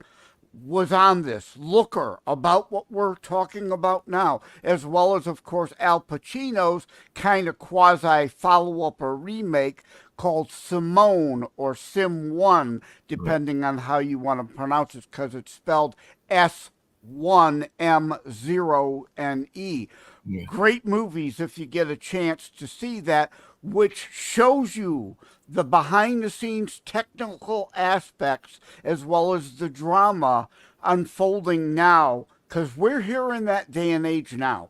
was on this. Looker, about what we're talking about now, as well as, of course, Al Pacino's kind of quasi follow up or remake called Simone or Sim 1, depending on how you want to pronounce it, because it's spelled S1M0NE. Yeah. Great movies if you get a chance to see that, which shows you the behind the scenes technical aspects as well as the drama unfolding now, because we're here in that day and age now.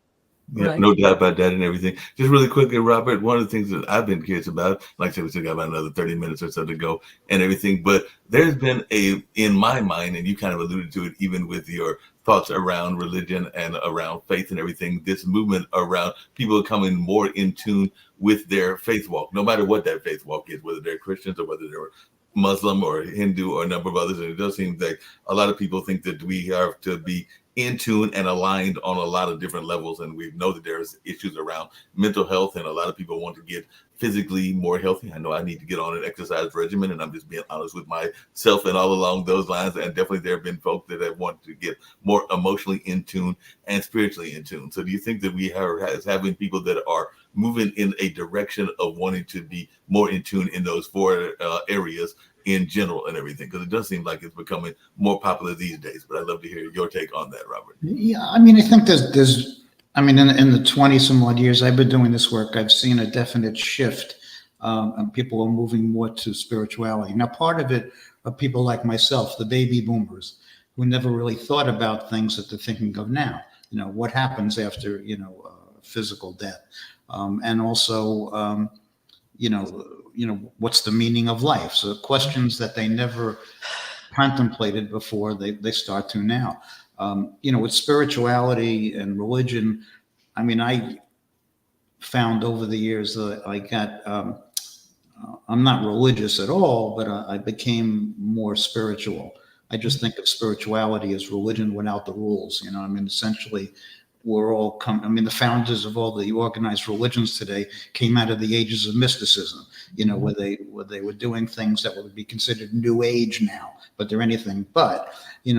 Yeah, Right. no doubt about that and everything. Just really quickly, Robert, one of the things that I've been curious about, like I said, we still got about another 30 minutes or so to go and everything, but there's been in my mind, and you kind of alluded to it even with your thoughts around religion and around faith and everything, this movement around people coming more in tune with their faith walk, no matter what that faith walk is, whether they're Christians or whether they're Muslim or Hindu or a number of others. And it does seem like a lot of people think that we have to be in tune and aligned on a lot of different levels. And we know that there's issues around mental health, and a lot of people want to get physically more healthy. I know I need to get on an exercise regimen, and I'm just being honest with myself and all along those lines. And definitely there have been folks that have wanted to get more emotionally in tune and spiritually in tune. So do you think that we are having people that are moving in a direction of wanting to be more in tune in those four areas in general and everything? Because it does seem like it's becoming more popular these days. But I'd love to hear your take on that, Robert. Yeah, I mean, I think there's I mean, in the 20 some odd years I've been doing this work, I've seen a definite shift, and people are moving more to spirituality. Now, part of it are people like myself, the baby boomers, who never really thought about things that they're thinking of now. You know, what happens after, physical death, and also, what's the meaning of life? So questions that they never contemplated before, they start to now. With spirituality and religion, I mean, I found over the years that I got, I'm not religious at all, but I became more spiritual. I just think of spirituality as religion without the rules. I mean, essentially, the founders of all the organized religions today came out of the ages of mysticism, where they were doing things that would be considered new age now, but they're anything but,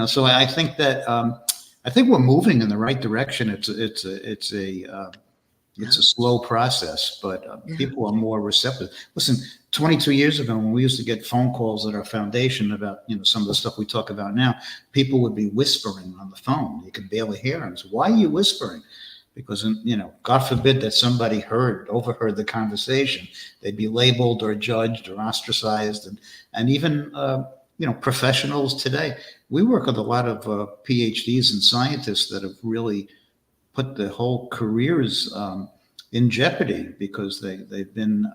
so I think that, I think we're moving in the right direction. It's a slow process, but people are more receptive. Listen, 22 years ago, when we used to get phone calls at our foundation about, some of the stuff we talk about now, people would be whispering on the phone. You could barely hear them. So why are you whispering? Because, God forbid that somebody overheard the conversation, they'd be labeled or judged or ostracized. And even, professionals today, we work with a lot of PhDs and scientists that have really put their whole careers in jeopardy because they've been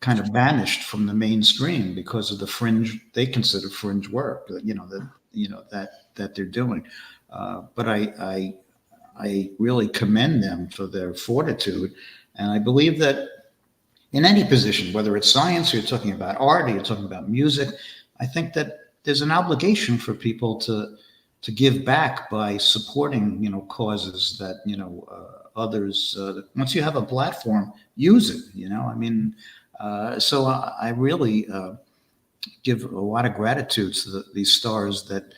kind of banished from the mainstream because of the fringe, they consider fringe work, that they're doing. But I really commend them for their fortitude. And I believe that in any position, whether it's science or you're talking about art or you're talking about music, I think that there's an obligation for people to give back by supporting, causes that, others, once you have a platform, use it, I mean, so I really give a lot of gratitude to these stars that,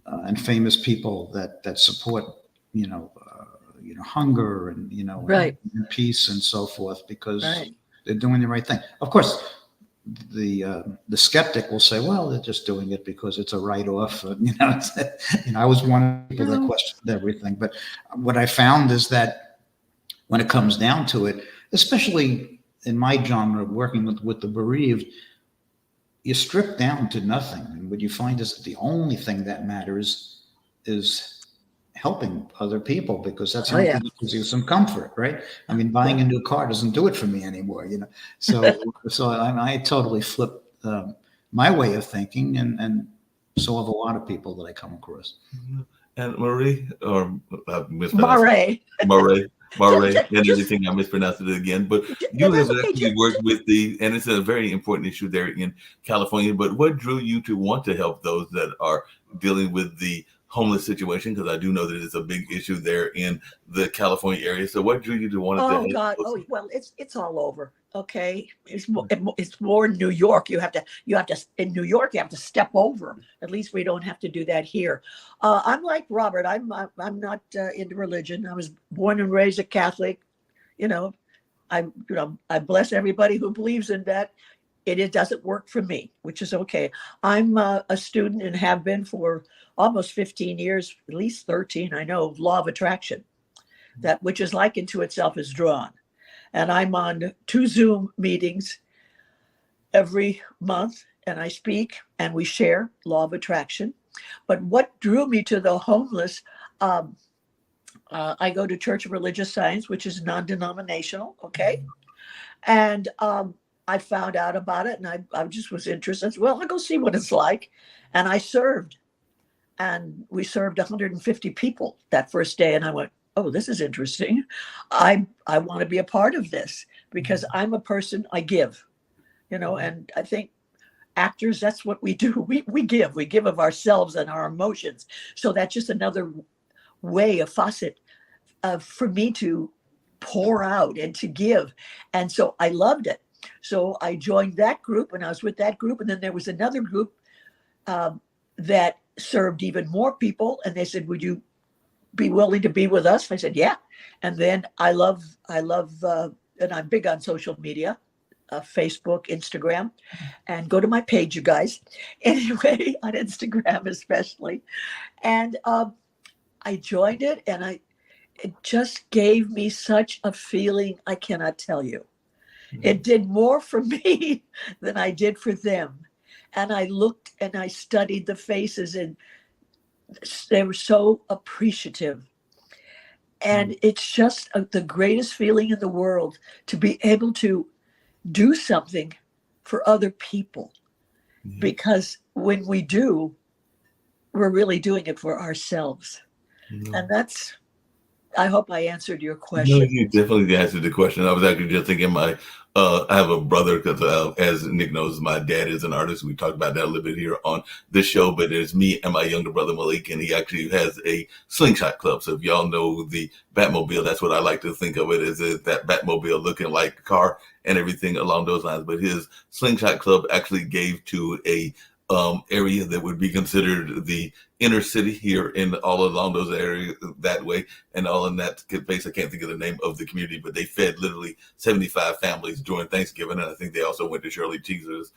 and famous people that support, hunger and, Right. and peace and so forth, because Right. they're doing the right thing. Of course, the skeptic will say, well, they're just doing it because it's a write-off. I was one of the people that questioned everything. But what I found is that when it comes down to it, especially in my genre, working with the bereaved, you strip down to nothing. And what you find is that the only thing that matters is helping other people, because that's how it gives you some comfort, right? I mean, buying a new car doesn't do it for me anymore, So I totally flip my way of thinking, and so have a lot of people that I come across. And Marie, or Murray. and everything, I mispronounced it again, but you have actually worked with and it's a very important issue there in California, but what drew you to want to help those that are dealing with the homeless situation? Because I do know that it's a big issue there in the California area. So what drew you to want to Oh help God! folks? Oh well, it's all over. Okay, it's more in New York. You have to in New York you have to step over. At least we don't have to do that here. I'm like Robert. I'm not into religion. I was born and raised a Catholic. You know, I bless everybody who believes in that. It doesn't work for me, which is okay. I'm a student and have been for almost 15 years, at least 13. I know, of law of attraction, that which is likened to itself is drawn. And I'm on 2 Zoom meetings every month, and I speak and we share law of attraction. But what drew me to the homeless, I go to Church of Religious Science, which is non-denominational, okay? And I found out about it, and I just was interested. I said, well, I'll go see what it's like. And I served, and we served 150 people that first day. And I went, oh, this is interesting. I want to be a part of this because I'm a person, I give, and I think actors, that's what we do. We give of ourselves and our emotions. So that's just another way, a faucet for me to pour out and to give. And so I loved it. So I joined that group, and I was with that group. And then there was another group that served even more people. And they said, would you be willing to be with us? I said, yeah. And then I love, and I'm big on social media, Facebook, Instagram, and go to my page, you guys. Anyway, on Instagram especially. And I joined it, and it just gave me such a feeling I cannot tell you. It did more for me than I did for them. And I looked and I studied the faces, and they were so appreciative. And it's just the greatest feeling in the world to be able to do something for other people. Because when we do, we're really doing it for ourselves. And that's, I hope I answered your question. No, you definitely answered the question. I was actually just thinking I have a brother because as Nick knows, my dad is an artist. We talked about that a little bit here on this show, but it's me and my younger brother Malik, and he actually has a slingshot club. So if y'all know the Batmobile, that's what I like to think of it as, that Batmobile looking like a car and everything along those lines. But his slingshot club actually gave to a area that would be considered the inner city here in all along those areas that way, and all in that place. I can't think of the name of the community, but they fed literally 75 families during Thanksgiving, and I think they also went to Shirley Caesar's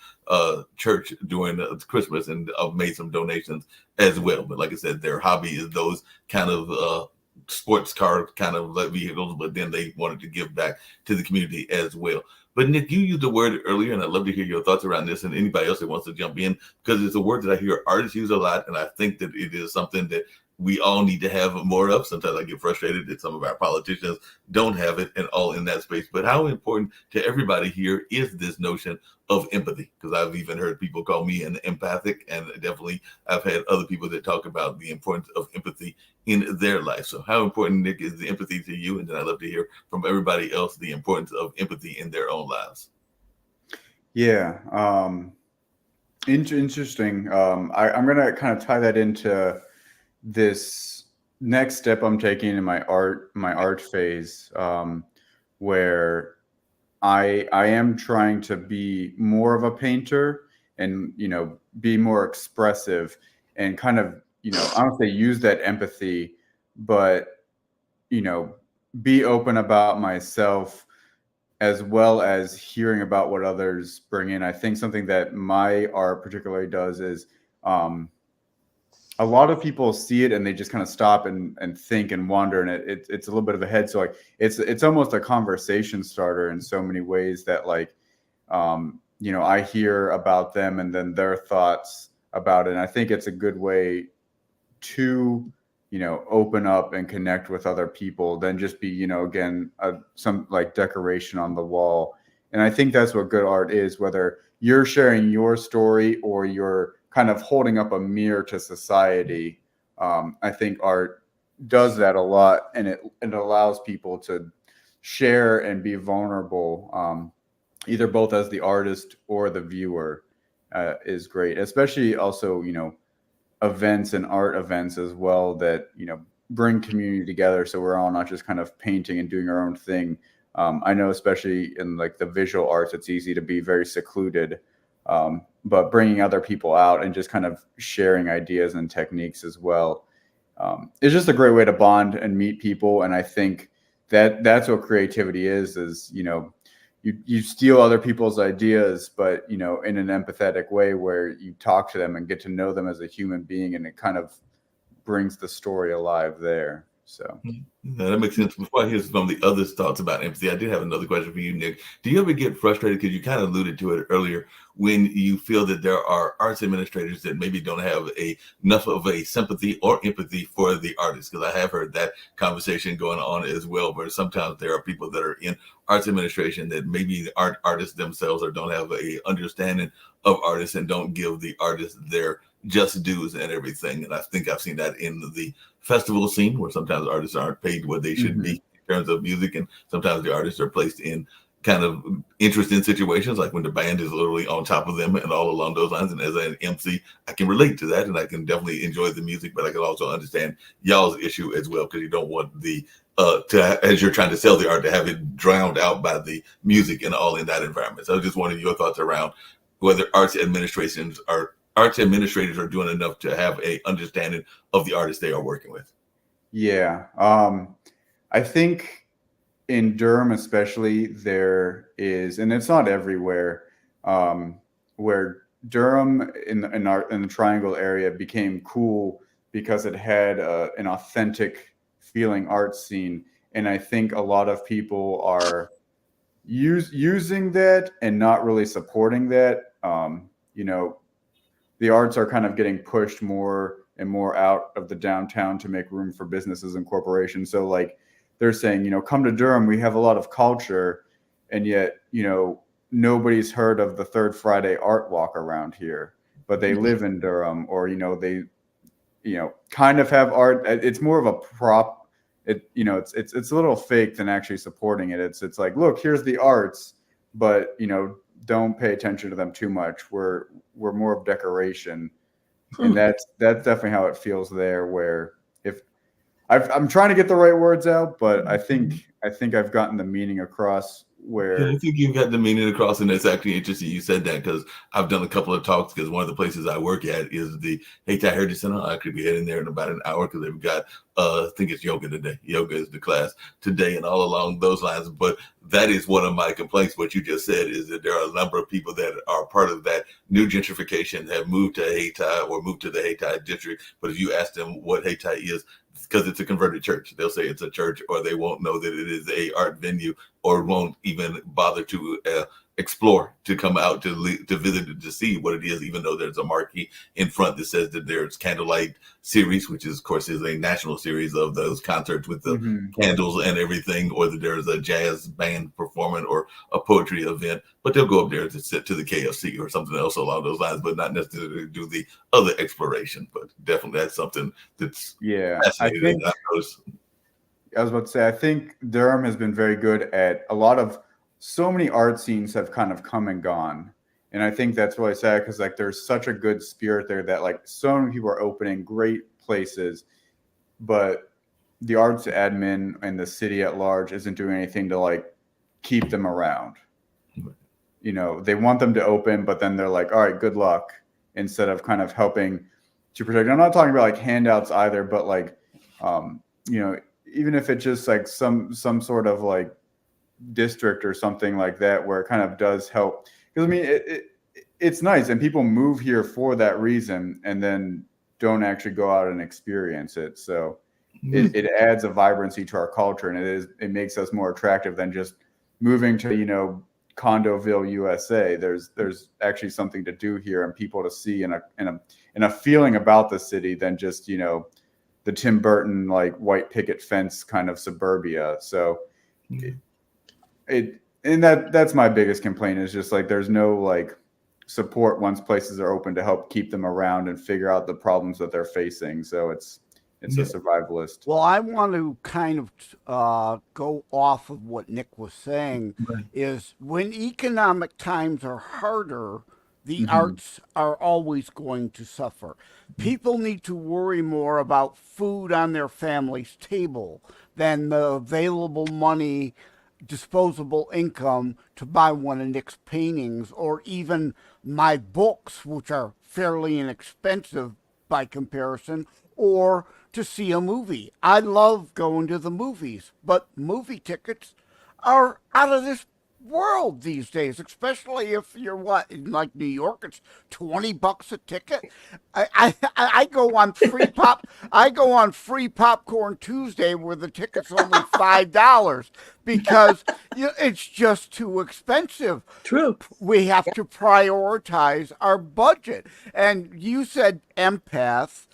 church during Christmas and made some donations as well. But like I said, their hobby is those kind of sports car kind of vehicles, but then they wanted to give back to the community as well. But Nick, you used the word earlier, and I'd love to hear your thoughts around this, and anybody else that wants to jump in, because it's a word that I hear artists use a lot, and I think that it is something that we all need to have more of. Sometimes I get frustrated that some of our politicians don't have it, and all in that space. But how important to everybody here is this notion of empathy? Because I've even heard people call me an empathic, and definitely I've had other people that talk about the importance of empathy in their life. So how important, Nick, is the empathy to you? And then I'd love to hear from everybody else the importance of empathy in their own lives. Yeah. Interesting. I'm going to kind of tie that into this next step I'm taking in my art phase, where I am trying to be more of a painter and, be more expressive and kind of, I don't say use that empathy, but, be open about myself as well as hearing about what others bring in. I think something that my art particularly does is, a lot of people see it and they just kind of stop and think and wonder, and it's a little bit of a head. So like it's almost a conversation starter in so many ways that I hear about them and then their thoughts about it. And I think it's a good way to open up and connect with other people than just be again some like decoration on the wall. And I think that's what good art is, whether you're sharing your story or you're kind of holding up a mirror to society. I think art does that a lot, and it allows people to share and be vulnerable, either both as the artist or the viewer, is great. Especially also, events and art events as well that, bring community together. So we're all not just kind of painting and doing our own thing. I know, especially in like the visual arts, it's easy to be very secluded. But bringing other people out and just kind of sharing ideas and techniques as well. It's just a great way to bond and meet people. And I think that's what creativity is, you steal other people's ideas, but, in an empathetic way where you talk to them and get to know them as a human being, and it kind of brings the story alive there. So Yeah, that makes sense. Before I hear some of the other thoughts about empathy, I did have another question for you, Nick. Do you ever get frustrated, because you kind of alluded to it earlier, when you feel that there are arts administrators that maybe don't have enough of a sympathy or empathy for the artists? Because I have heard that conversation going on as well, where sometimes there are people that are in arts administration that maybe aren't artists themselves or don't have a understanding of artists and don't give the artists their just dues and everything. And I think I've seen that in the festival scene, where sometimes artists aren't paid what they should be in terms of music, and sometimes the artists are placed in kind of interesting situations, like when the band is literally on top of them and all along those lines. And as an MC, I can relate to that, and I can definitely enjoy the music, but I can also understand y'all's issue as well, because you don't want the as you're trying to sell the art, to have it drowned out by the music and all in that environment. So I was just wondering your thoughts around whether arts administrators are doing enough to have a understanding of the artists they are working with. Yeah. I think in Durham especially, there is, and it's not everywhere, where Durham in the Triangle area became cool because it had an authentic feeling art scene. And I think a lot of people are using that and not really supporting that. The arts are kind of getting pushed more and more out of the downtown to make room for businesses and corporations. So like they're saying, come to Durham, we have a lot of culture, and yet, nobody's heard of the Third Friday Art Walk around here, but they live in Durham, or, they, kind of have art. It's more of a prop. It's a little fake than actually supporting it. It's like, look, here's the arts, but, don't pay attention to them too much. We're more of decoration. And that's definitely how it feels there, where if I'm trying to get the right words out, but I think I've gotten the meaning across. Where Yeah, I think you've got the meaning across, and it's actually interesting you said that, because I've done a couple of talks, because one of the places I work at is the Hayti Heritage Center. I could be heading there in about an hour, because they've got I think it's yoga today. Yoga is the class today, and all along those lines. But that is one of my complaints. What you just said is that there are a number of people that are part of that new gentrification, have moved to Hayti or moved to the Hayti district. But if you ask them what Hayti is, because it's a converted church, they'll say it's a church, or they won't know that it is a art venue, or won't even bother to explore, to come out to visit, to see what it is, even though there's a marquee in front that says that there's Candlelight Series, which is, of course, is a national series of those concerts with the candles and everything, or that there's a jazz band performing or a poetry event. But they'll go up there to sit to the KFC or something else along those lines, but not necessarily do the other exploration. But definitely that's something that's fascinating. I was about to say, I think Durham has been very good at so many art scenes have kind of come and gone. And I think that's really sad, because like there's such a good spirit there that like so many people are opening great places, but the arts admin and the city at large isn't doing anything to like keep them around. They want them to open, but then they're like, all right, good luck, instead of kind of helping to protect. I'm not talking about like handouts either, but like, even if it's just like some sort of like district or something like that, where it kind of does help. Because I mean, it's nice, and people move here for that reason, and then don't actually go out and experience it. So it adds a vibrancy to our culture, and it makes us more attractive than just moving to Condoville, USA. There's actually something to do here, and people to see, and a feeling about the city than just the Tim Burton like white picket fence kind of suburbia. So that's my biggest complaint, is just like there's no like support once places are open to help keep them around and figure out the problems that they're facing. So it's a survivalist. Well, I want to kind of go off of what Nick was saying. Is when economic times are harder, the arts are always going to suffer. People need to worry more about food on their family's table than the available money, disposable income to buy one of Nick's paintings or even my books, which are fairly inexpensive by comparison, or to see a movie. I love going to the movies, but movie tickets are out of this world these days, especially if you're in like New York, it's $20 a ticket. I go on free popcorn Tuesday where the ticket's only $5 because it's just too expensive. True. We have to prioritize our budget. And you said empath,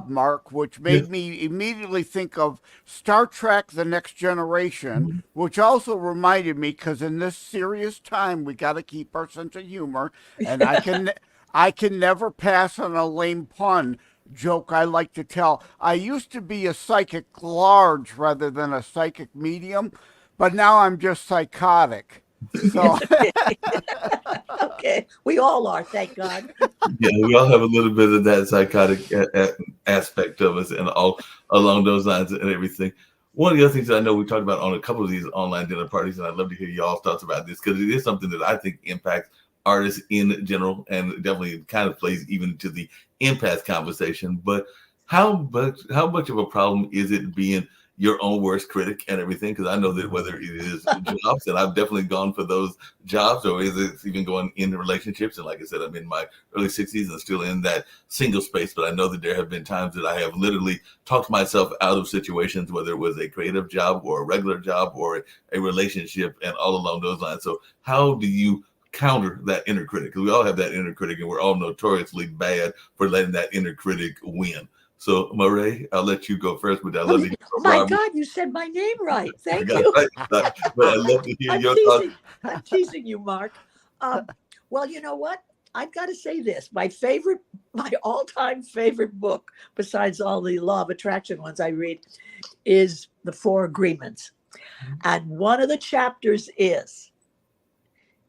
Mark, which made me immediately think of Star Trek: The Next Generation, which also reminded me, because in this serious time we got to keep our sense of humor, and I can never pass on a lame pun joke I like to tell. I used to be a psychic large rather than a psychic medium, but now I'm just psychotic. So Okay, we all are, thank God. Yeah, we all have a little bit of that psychotic aspect of us, and all along those lines and everything. One of the other things that I know we talked about on a couple of these online dinner parties, and I'd love to hear y'all's thoughts about this, because it is something that I think impacts artists in general, and definitely kind of plays even to the empath conversation. But how much of a problem is it being your own worst critic and everything? Because I know that whether it is jobs, and I've definitely gone for those jobs, or is it even going into relationships? And like I said, I'm in my early 60s and still in that single space, but I know that there have been times that I have literally talked myself out of situations, whether it was a creative job or a regular job or a relationship, and all along those lines. So how do you counter that inner critic? Because we all have that inner critic, and we're all notoriously bad for letting that inner critic win. So, Murray, I'll let you go first, but I'd love to hear from My Robert. God, you said my name right. Thank you. But I'd love to hear your thoughts. I'm teasing you, Mark. Well, you know what? I've got to say this. My all-time favorite book, besides all the law of attraction ones I read, is The Four Agreements. And one of the chapters is,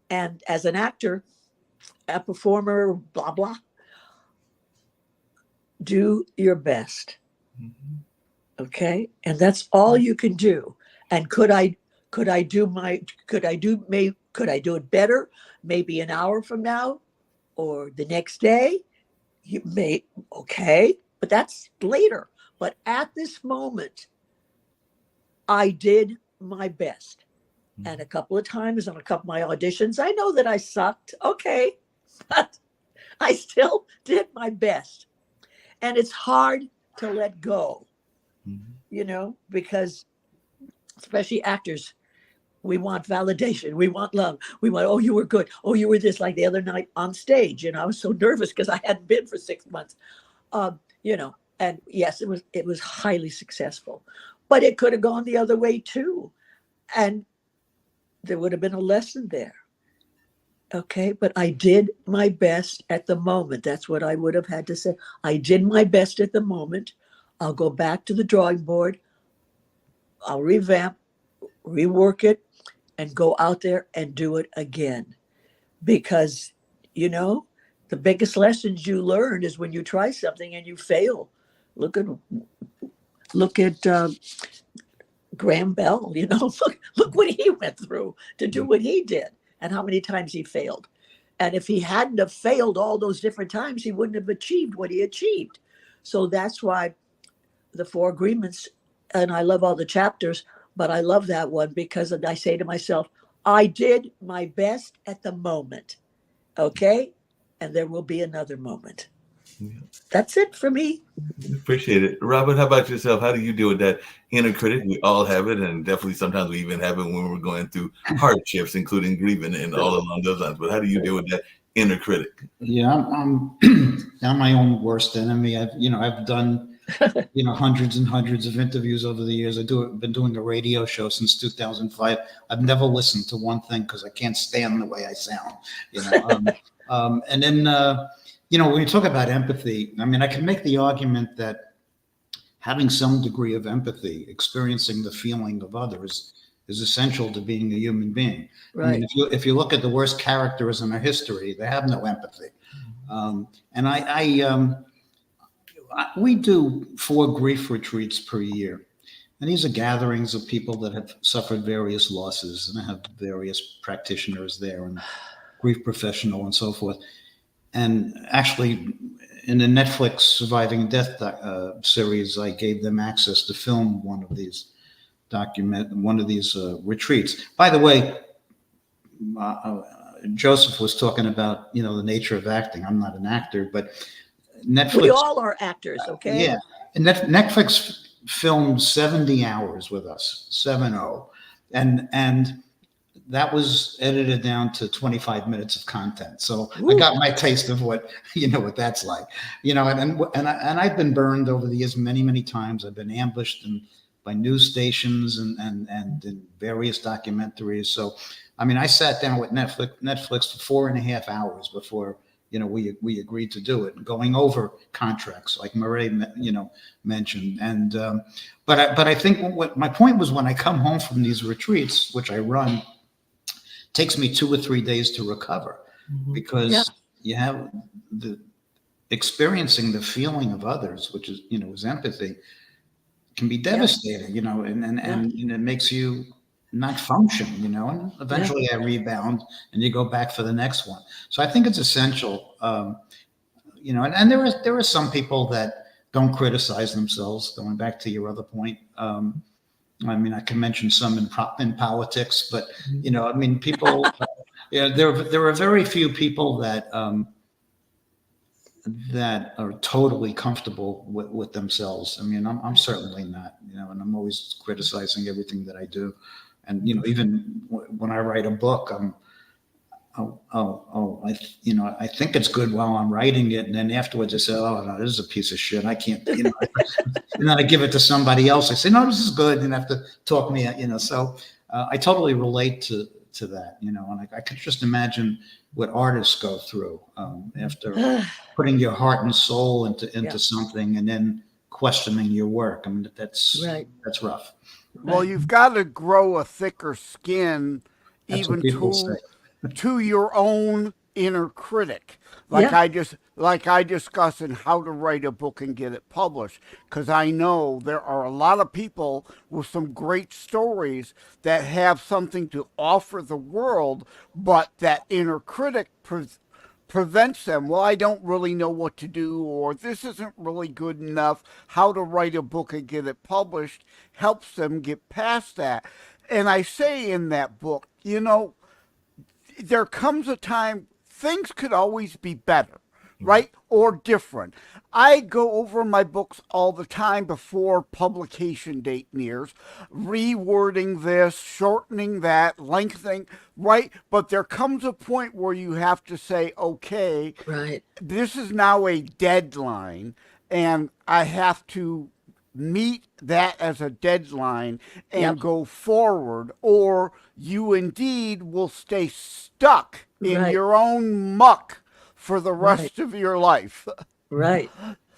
and as an actor, a performer, blah, blah, do your best. Okay. And that's all you can do. And could I do it better? Maybe an hour from now or the next day? You may, okay, but that's later. But at this moment, I did my best. And a couple of times on a couple of my auditions, I know that I sucked. Okay. But I still did my best. And it's hard to let go, because especially actors, we want validation. We want love. We want, oh, you were good. Oh, you were this. Like the other night on stage, I was so nervous because I hadn't been for 6 months, and yes, it was highly successful, but it could have gone the other way too. And there would have been a lesson there. Okay, but I did my best at the moment. That's what I would have had to say. I did my best at the moment. I'll go back to the drawing board. I'll revamp, rework it, and go out there and do it again. Because, the biggest lessons you learn is when you try something and you fail. Look at Graham Bell, look what he went through to do what he did. And how many times he failed. And if he hadn't have failed all those different times, he wouldn't have achieved what he achieved. So that's why the Four Agreements, and I love all the chapters, but I love that one because I say to myself, I did my best at the moment. Okay? And there will be another moment. Yeah. That's it for me. Appreciate it. Robert, how about yourself? How do you deal with that inner critic? We all have it, and definitely sometimes we even have it when we're going through hardships, including grieving and all along those lines. But how do you deal with that inner critic? Yeah, I'm my own worst enemy. I've done hundreds and hundreds of interviews over the years. I've been doing a radio show since 2005. I've never listened to one thing because I can't stand the way I sound. And then. When you talk about empathy, I can make the argument that having some degree of empathy, experiencing the feeling of others, is essential to being a human being. I Right. mean, if you look at the worst characters in our history, they have no empathy. And we do 4 grief retreats per year. And these are gatherings of people that have suffered various losses, and I have various practitioners there and grief professional and so forth. And actually, in the Netflix Surviving Death series, I gave them access to film one of these retreats. By the way, Joseph was talking about, the nature of acting. I'm not an actor, but Netflix. We all are actors, okay? Yeah, and Netflix filmed 70 hours with us, 70, and that was edited down to 25 minutes of content. So I got my taste of what what that's like, and I've been burned over the years many times. I've been ambushed by news stations and in various documentaries. So, I mean, I sat down with Netflix for 4.5 hours before we agreed to do it, going over contracts like Murray mentioned. And but I think what my point was, when I come home from these retreats, which I run, takes me 2 or 3 days to recover, because you have the experiencing the feeling of others, which is is empathy, can be devastating, and it makes you not function, and eventually I rebound and you go back for the next one. So I think it's essential, and there are some people that don't criticize themselves, going back to your other point. I mean, I can mention some in politics, but people. There are very few people that are totally comfortable with themselves. I mean, I'm certainly not, and I'm always criticizing everything that I do, and even when I write a book, I think it's good while I'm writing it, and then afterwards I say, oh no, this is a piece of shit. I can't, and then I give it to somebody else. I say, no, this is good, and have to talk me, So I totally relate to that, and I could just imagine what artists go through after putting your heart and soul into something and then questioning your work. I mean, that's rough. Well, you've got to grow a thicker skin, That's even what people say. to your own inner critic, like I discuss in How to Write a Book and Get It Published, because I know there are a lot of people with some great stories that have something to offer the world, but that inner critic prevents them. Well, I don't really know what to do, or this isn't really good enough. How to Write a Book and Get It Published helps them get past that. And I say in that book, there comes a time things could always be better, right? Or different. I go over my books all the time before publication date nears, rewording this, shortening that, lengthening, right? But there comes a point where you have to say, okay, this is now a deadline, and I have to meet that as a deadline and go forward, or you indeed will stay stuck in your own muck for the rest of your life. Right.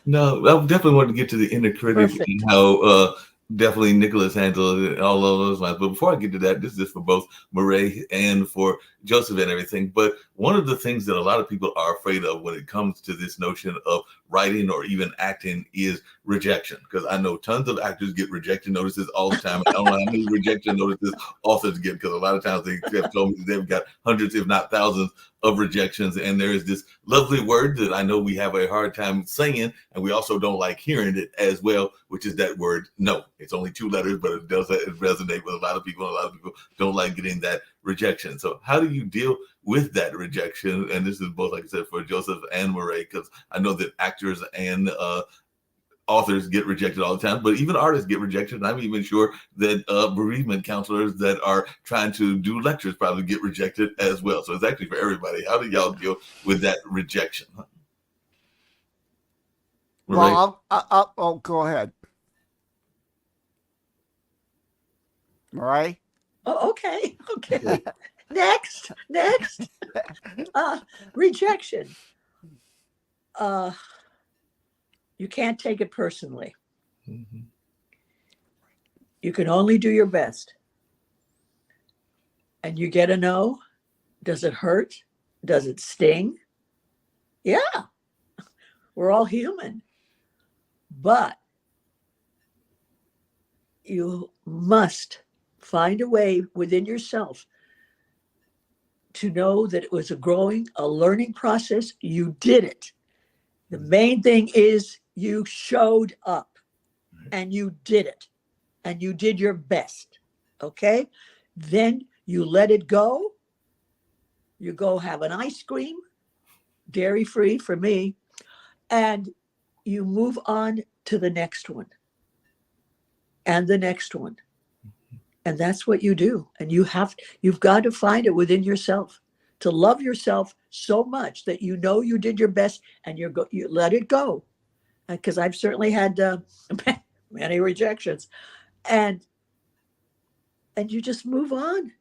No, I definitely want to get to the inner critic and how definitely Nicholas handled it, all of those lines. But before I get to that, this is for both Murray and for Joseph and everything. But one of the things that a lot of people are afraid of when it comes to this notion of writing or even acting is rejection. Because I know tons of actors get rejection notices all the time. I don't know how many rejection notices authors get, because a lot of times they have told me they've got hundreds, if not thousands, of rejections. And there is this lovely word that I know we have a hard time saying, and we also don't like hearing it as well, which is that word no. It's only 2 letters, but it does resonate with a lot of people. A lot of people don't like getting that rejection. So how do you deal with that rejection? And this is both, like I said, for Joseph and Murray, because I know that actors and authors get rejected all the time, but even artists get rejected. And I'm even sure that bereavement counselors that are trying to do lectures probably get rejected as well. So it's actually for everybody. How do y'all deal with that rejection? Well, I'll go ahead. Right? Oh, okay. Next. Rejection. You can't take it personally. You can only do your best. and you get a no, does it hurt? Does it sting? Yeah, we're all human. But you must find a way within yourself to know that it was a learning process. You did it. The main thing is you showed up and you did it and you did your best. Okay. Then you let it go. You go have an ice cream, dairy free for me, and you move on to the next one and the next one. And that's what you do. And you've got to find it within yourself to love yourself so much that you know you did your best and you let it go. Because I've certainly had many rejections, and you just move on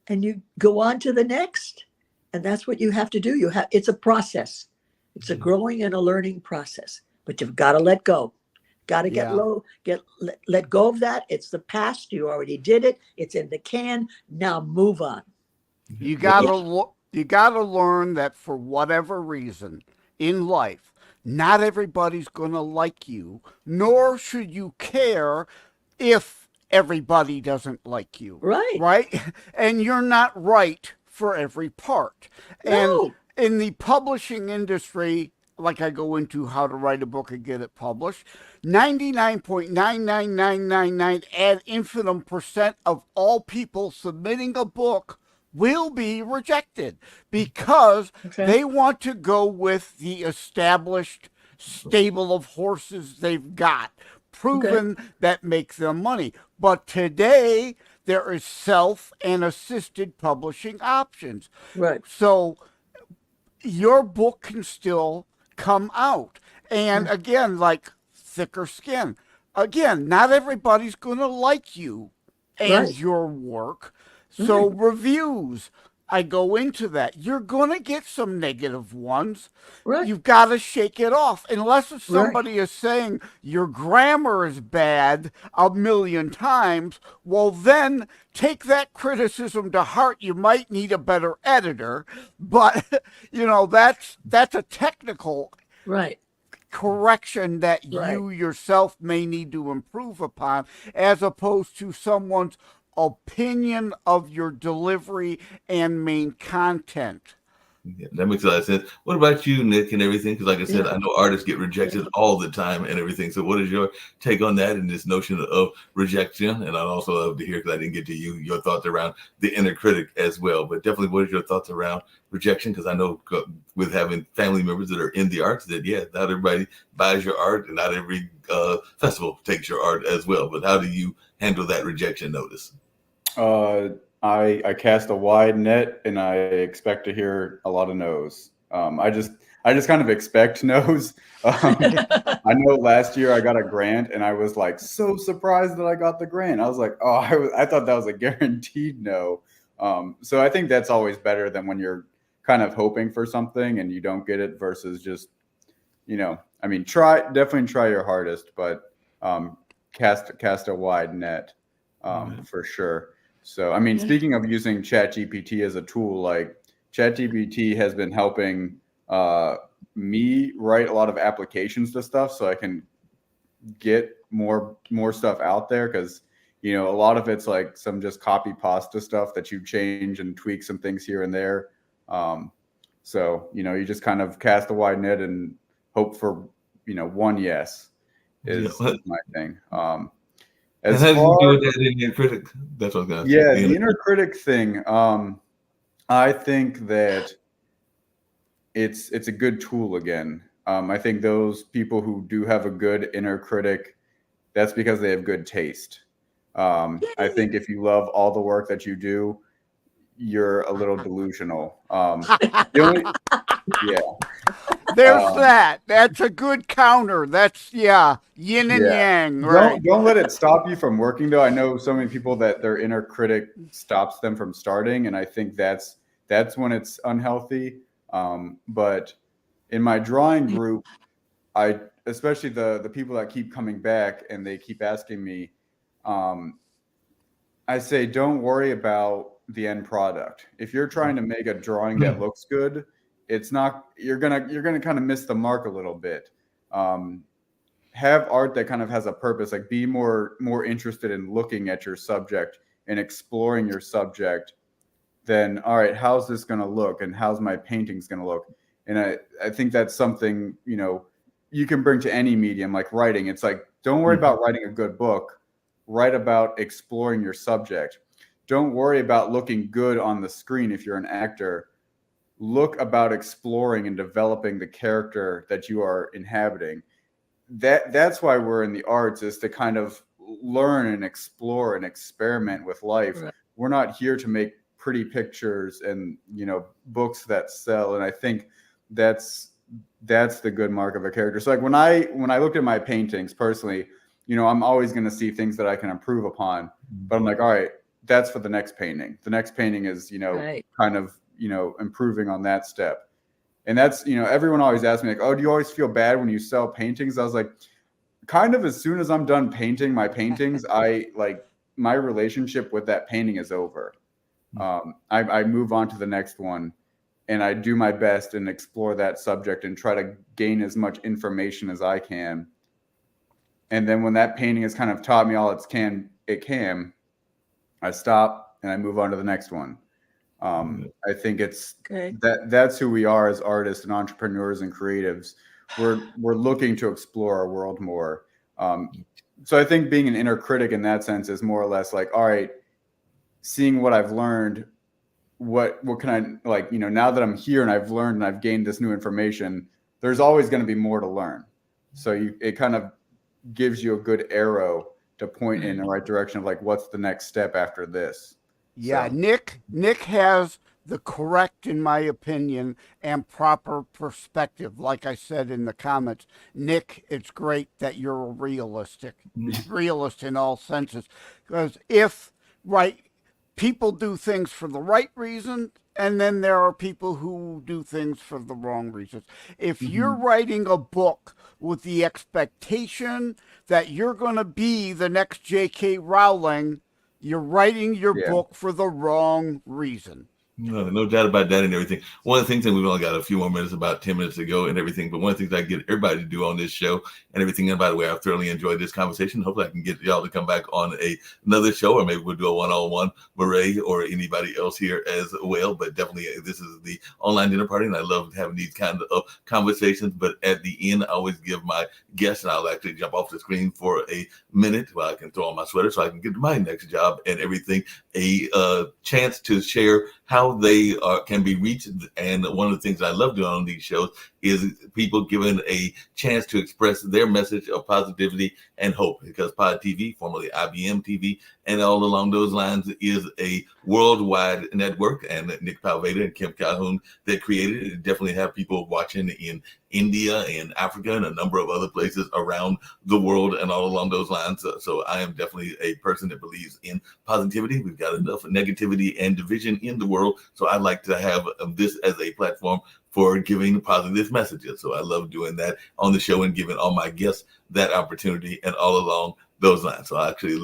and you go on to the next. And that's what you have to do. It's a process. It's a growing and a learning process, but you've got to let go. Got to get low, let go of that. It's the past. You already did it. It's in the can. Now move on. You gotta learn that for whatever reason in life, not everybody's gonna like you, nor should you care if everybody doesn't like you. Right. Right? And you're not right for every part. No. And in the publishing industry, like I go into how to write a book and get it published, 99.99999 ad infinitum % of all people submitting a book will be rejected because they want to go with the established stable of horses they've got, proven that make them money. But today, there is self and assisted publishing options. Right. So your book can still come out. And again, like thicker skin. Again, not everybody's going to like you and your work. So reviews, I go into that. You're going to get some negative ones. Right. You've got to shake it off. Unless if somebody is saying your grammar is bad a million times, well, then take that criticism to heart. You might need a better editor. But, that's a technical correction that you yourself may need to improve upon, as opposed to someone's opinion of your delivery and main content. Yeah, that makes a lot of sense. What about you, Nick, and everything? Because like I said, I know artists get rejected all the time and everything. So what is your take on that and this notion of rejection? And I'd also love to hear, because I didn't get to your thoughts around the inner critic as well. But definitely, what is your thoughts around rejection? Because I know with having family members that are in the arts that, not everybody buys your art and not every festival takes your art as well. But how do you handle that rejection notice? I cast a wide net and I expect to hear a lot of no's. I just kind of expect no's. I know last year I got a grant and I was like so surprised that I got the grant. I was like, I thought that was a guaranteed no. So I think that's always better than when you're kind of hoping for something and you don't get it versus just, definitely try your hardest, but cast a wide net for sure. So, speaking of using ChatGPT as a tool, like ChatGPT has been helping me write a lot of applications to stuff so I can get more stuff out there. Because, a lot of it's like some just copy pasta stuff that you change and tweak some things here and there. So, you just kind of cast a wide net and hope for, one yes is my thing. And how do you do with that inner critic? That's what I was going to say. Yeah, the inner critic thing. I think that it's a good tool again. I think those people who do have a good inner critic, that's because they have good taste. I think if you love all the work that you do, you're a little delusional. There's that. That's a good counter. That's yin and yang. Right. Don't let it stop you from working, though. I know so many people that their inner critic stops them from starting, and I think that's when it's unhealthy. But in my drawing group, especially the people that keep coming back and they keep asking me, I say, don't worry about the end product. If you're trying to make a drawing that looks good, it's not, you're gonna kind of miss the mark a little bit. Have art that kind of has a purpose, like be more interested in looking at your subject and exploring your subject than, all right, how's this going to look and how's my paintings going to look? And I think that's something, you know, you can bring to any medium like writing. It's like, don't worry about writing a good book, write about exploring your subject. Don't worry about looking good on the screen if you're an actor. Look about exploring and developing the character that you are inhabiting. That's why we're in the arts, is to kind of learn and explore and experiment with life. Right. We're not here to make pretty pictures and, you know, books that sell. And I think that's the good mark of a character. So like when I looked at my paintings personally, you know, I'm always going to see things that I can improve upon, but I'm like, all right, that's for the next painting. The next painting is, you know, Right. kind of, you know, improving on that step. And that's, you know, everyone always asks me like, oh, do you always feel bad when you sell paintings? I was like, kind of, as soon as I'm done painting my paintings, I like, my relationship with that painting is over. I move on to the next one, and I do my best and explore that subject and try to gain as much information as I can. And then when that painting has kind of taught me all it can, I stop and I move on to the next one. I think it's Okay. that's who we are as artists and entrepreneurs and creatives. We're looking to explore our world more. So I think being an inner critic in that sense is more or less like, all right, seeing what I've learned, what can I, like, you know, now that I'm here and I've learned and I've gained this new information, there's always going to be more to learn. So it kind of gives you a good arrow to point in the right direction of like, what's the next step after this? Yeah, So. Nick has the correct, in my opinion, and proper perspective. Like I said in the comments, Nick, it's great that you're a realist in all senses. Because people do things for the right reason, and then there are people who do things for the wrong reasons. If you're writing a book with the expectation that you're going to be the next J.K. Rowling, you're writing your book for the wrong reason. No doubt about that and everything. One of the things, and we've only got a few more minutes, about 10 minutes to go and everything, but one of the things I get everybody to do on this show and everything, and by the way, I've thoroughly enjoyed this conversation. Hopefully I can get y'all to come back on another show, or maybe we'll do a one-on-one, Murray or anybody else here as well. But definitely this is the online dinner party, and I love having these kind of conversations. But at the end, I always give my guests, and I'll actually jump off the screen for a minute while I can throw on my sweater so I can get to my next job and everything, a chance to share how they can be reached. And one of the things I love doing on these shows is people given a chance to express their message of positivity and hope, because Pod TV, formerly IBM TV, and all along those lines, is a worldwide network, and Nick Palveda and Kim Calhoun that created it definitely have people watching in India and Africa and a number of other places around the world and all along those lines. So I am definitely a person that believes in positivity. We've got enough negativity and division in the world, so I like to have this as a platform for giving positive messages. So I love doing that on the show and giving all my guests that opportunity and all along those lines. So I actually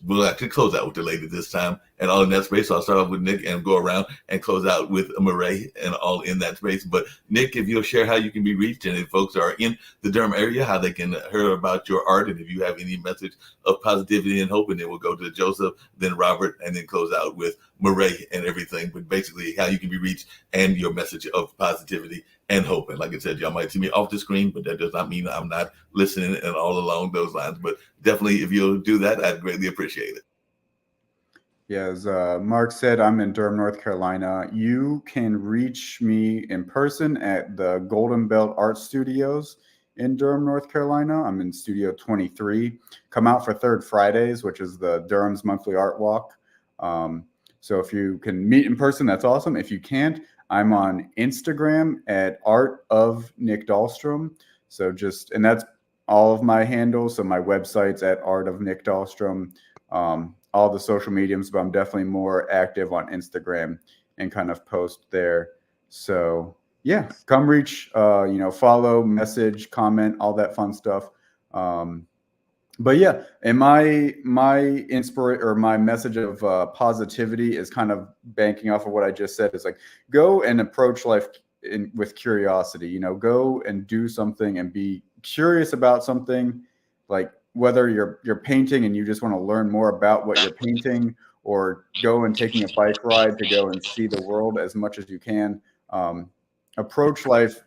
we'll actually close out with the lady this time and all in that space. So I'll start off with Nick and go around and close out with Murray and all in that space. But Nick, if you'll share how you can be reached, and if folks are in the Durham area, how they can hear about your art, and if you have any message of positivity and hope, and then we'll go to Joseph, then Robert, and then close out with Murray and everything. But basically how you can be reached and your message of positivity and hope. And like I said, y'all might see me off the screen, but that does not mean I'm not listening and all along those lines. But definitely, if you'll do that, I'd greatly appreciate it. Yeah, as Mark said, I'm in Durham, North Carolina. You can reach me in person at the Golden Belt Art Studios in Durham, North Carolina. I'm in Studio 23. Come out for Third Fridays, which is the Durham's monthly art walk. So if you can meet in person, that's awesome. If you can't, I'm on Instagram at Art of Nick Dahlstrom. So and that's all of my handles. So my website's at Art of Nick Dahlstrom. All the social mediums, but I'm definitely more active on Instagram and kind of post there. So yeah, come reach, follow, message, comment, all that fun stuff. But yeah, and my inspiration or my message of positivity is kind of banking off of what I just said. Is like, go and approach life with curiosity. You know, go and do something and be curious about something, like whether you're painting and you just want to learn more about what you're painting, or go and taking a bike ride to go and see the world as much as you can. Approach life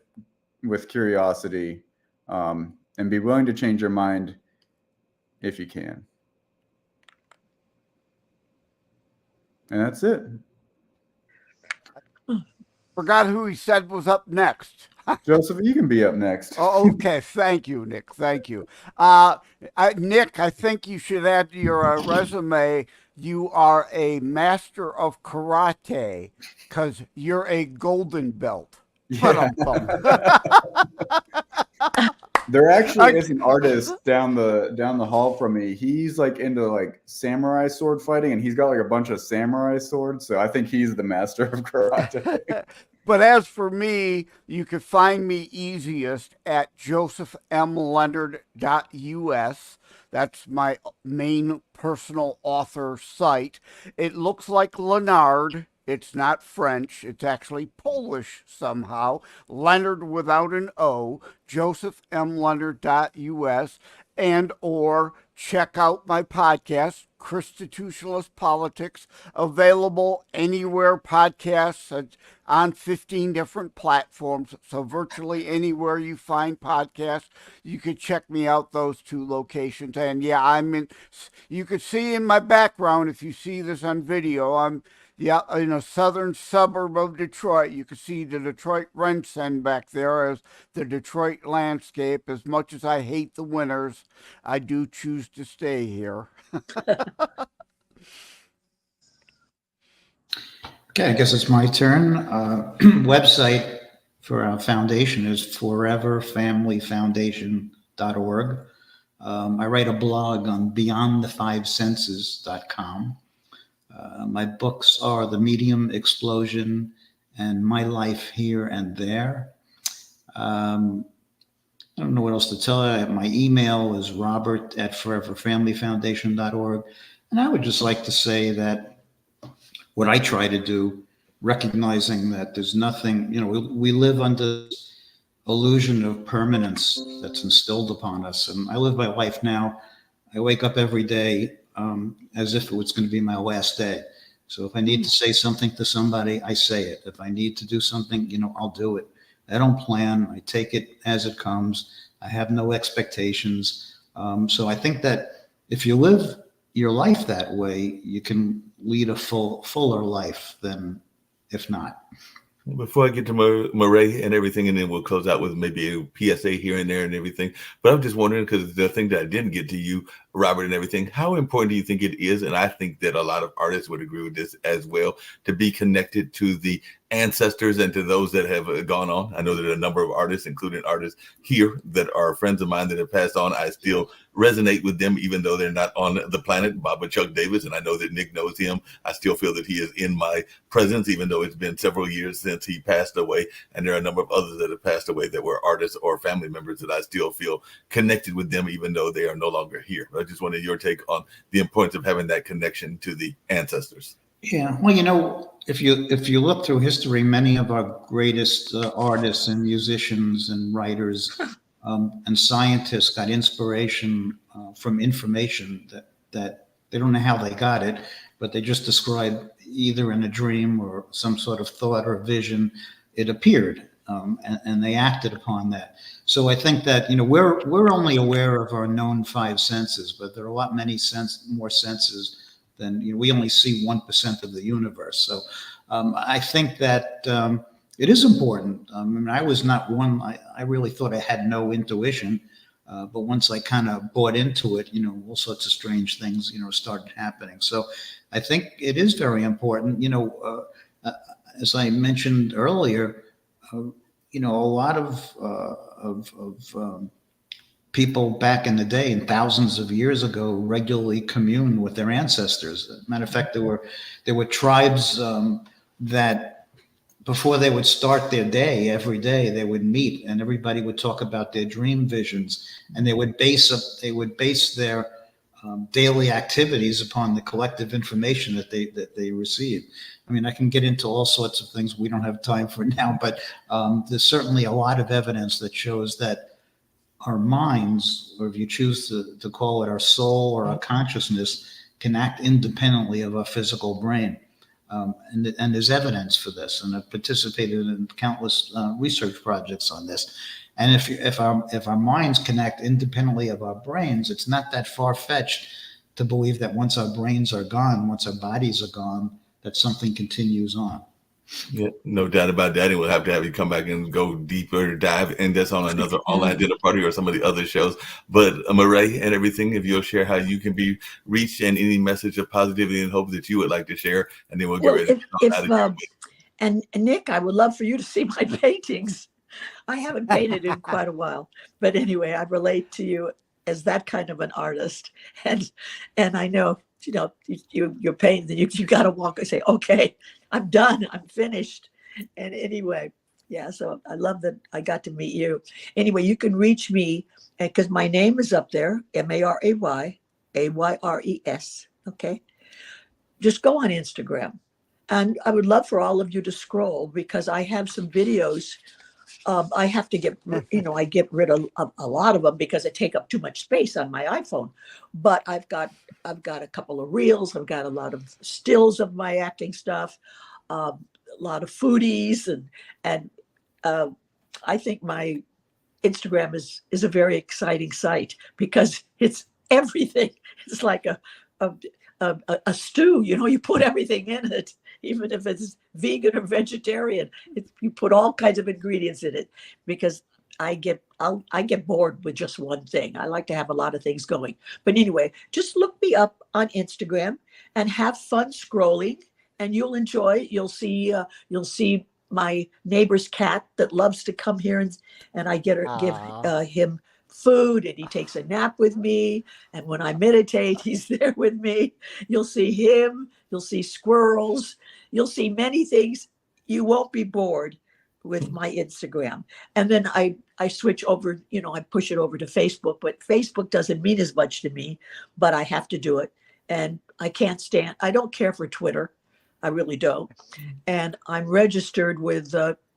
with curiosity, and be willing to change your mind if you can. And that's it. Forgot who he said was up next. Joseph, you can be up next. Oh, okay. Thank you, Nick. Thank you. Nick, I think you should add to your resume, you are a master of karate because you're a golden belt. Yeah. There actually is an artist down the hall from me. He's like into like samurai sword fighting, and he's got like a bunch of samurai swords. So I think he's the master of karate. But as for me, you can find me easiest at josephmleonard.us. That's my main personal author site. It looks like Leonard. It's not French. It's actually Polish somehow. Leonard without an O. josephmleonard.us. And or check out my podcast, Christitutionalist Politics, available anywhere podcasts on 15 different platforms. So virtually anywhere you find podcasts, you can check me out those two locations. And yeah, you can see in my background, if you see this on video, I'm in a southern suburb of Detroit. You can see the Detroit Rensen back there as the Detroit landscape. As much as I hate the winters, I do choose to stay here. Okay, I guess it's my turn. Website for our foundation is foreverfamilyfoundation.org. I write a blog on beyondthefivesenses.com. My books are The Medium Explosion and My Life Here and There. I don't know what else to tell you. My email is robert@foreverfamilyfoundation.org. And I would just like to say that what I try to do, recognizing that there's nothing, we live under illusion of permanence that's instilled upon us. And I live my life now. I wake up every day as if it was going to be my last day. So if I need to say something to somebody, I say it. If I need to do something, I'll do it. I don't plan. I take it as it comes. I have no expectations. So I think that if you live your life that way, you can lead a fuller life than if not. Before I get to Murray and everything, and then we'll close out with maybe a PSA here and there and everything. But I'm just wondering, because the thing that I didn't get to you, Robert, and everything, how important do you think it is? And I think that a lot of artists would agree with this as well, to be connected to the ancestors and to those that have gone on. I know that a number of artists, including artists here that are friends of mine that have passed on, I still resonate with them, even though they're not on the planet. Baba Chuck Davis, and I know that Nick knows him. I still feel that he is in my presence, even though it's been several years since he passed away. And there are a number of others that have passed away that were artists or family members that I still feel connected with them, even though they are no longer here. I just wanted your take on the importance of having that connection to the ancestors. Yeah, well, if you look through history, many of our greatest artists and musicians and writers and scientists got inspiration from information that they don't know how they got it, but they just described either in a dream or some sort of thought or vision. It appeared, and they acted upon that. So I think that we're only aware of our known five senses, but there are more senses than we only see 1% of the universe. So I think that it is important. I mean, I was not one. I really thought I had no intuition, but once I kind of bought into it, all sorts of strange things, started happening. So I think it is very important. As I mentioned earlier, a lot of people back in the day and thousands of years ago regularly communed with their ancestors. As a matter of fact, there were tribes that before they would start their day, every day they would meet and everybody would talk about their dream visions, and they would base their daily activities upon the collective information that they receive. I mean, I can get into all sorts of things we don't have time for now, but there's certainly a lot of evidence that shows that our minds, or if you choose to call it our soul or our consciousness, can act independently of our physical brain. And there's evidence for this, and I've participated in countless research projects on this. And if our minds can act independently of our brains, it's not that far-fetched to believe that once our brains are gone, once our bodies are gone, that something continues on. Yeah, no doubt about that. And we'll have to have you come back and go deeper dive in this on another online dinner party or some of the other shows. But Murray and everything, if you'll share how you can be reached and any message of positivity and hope that you would like to share, and then we'll get ready to go. And Nick, I would love for you to see my paintings. I haven't painted in quite a while, but anyway, I relate to you as that kind of an artist, and I know, you know, you're painting, you got to walk and say, okay, I'm done, I'm finished. And anyway, yeah, so I love that I got to meet you. Anyway, you can reach me because my name is up there, Maray Ayres. Okay, just go on Instagram, and I would love for all of you to scroll because I have some videos. I have to get, I get rid of a lot of them because they take up too much space on my iPhone. But I've got a couple of reels. I've got a lot of stills of my acting stuff, a lot of foodies, and I think my Instagram is a very exciting site because it's everything. It's like a stew. You put everything in it. Even if it's vegan or vegetarian, you put all kinds of ingredients in it because I get bored with just one thing. I like to have a lot of things going. But anyway, just look me up on Instagram and have fun scrolling, and you'll enjoy. You'll see my neighbor's cat that loves to come here, and I give him food, and he takes a nap with me. And when I meditate, he's there with me. You'll see him. You'll see squirrels. You'll see many things. You won't be bored with my Instagram. And then I switch over, I push it over to Facebook, but Facebook doesn't mean as much to me, but I have to do it. And I don't care for Twitter. I really don't. And I'm registered with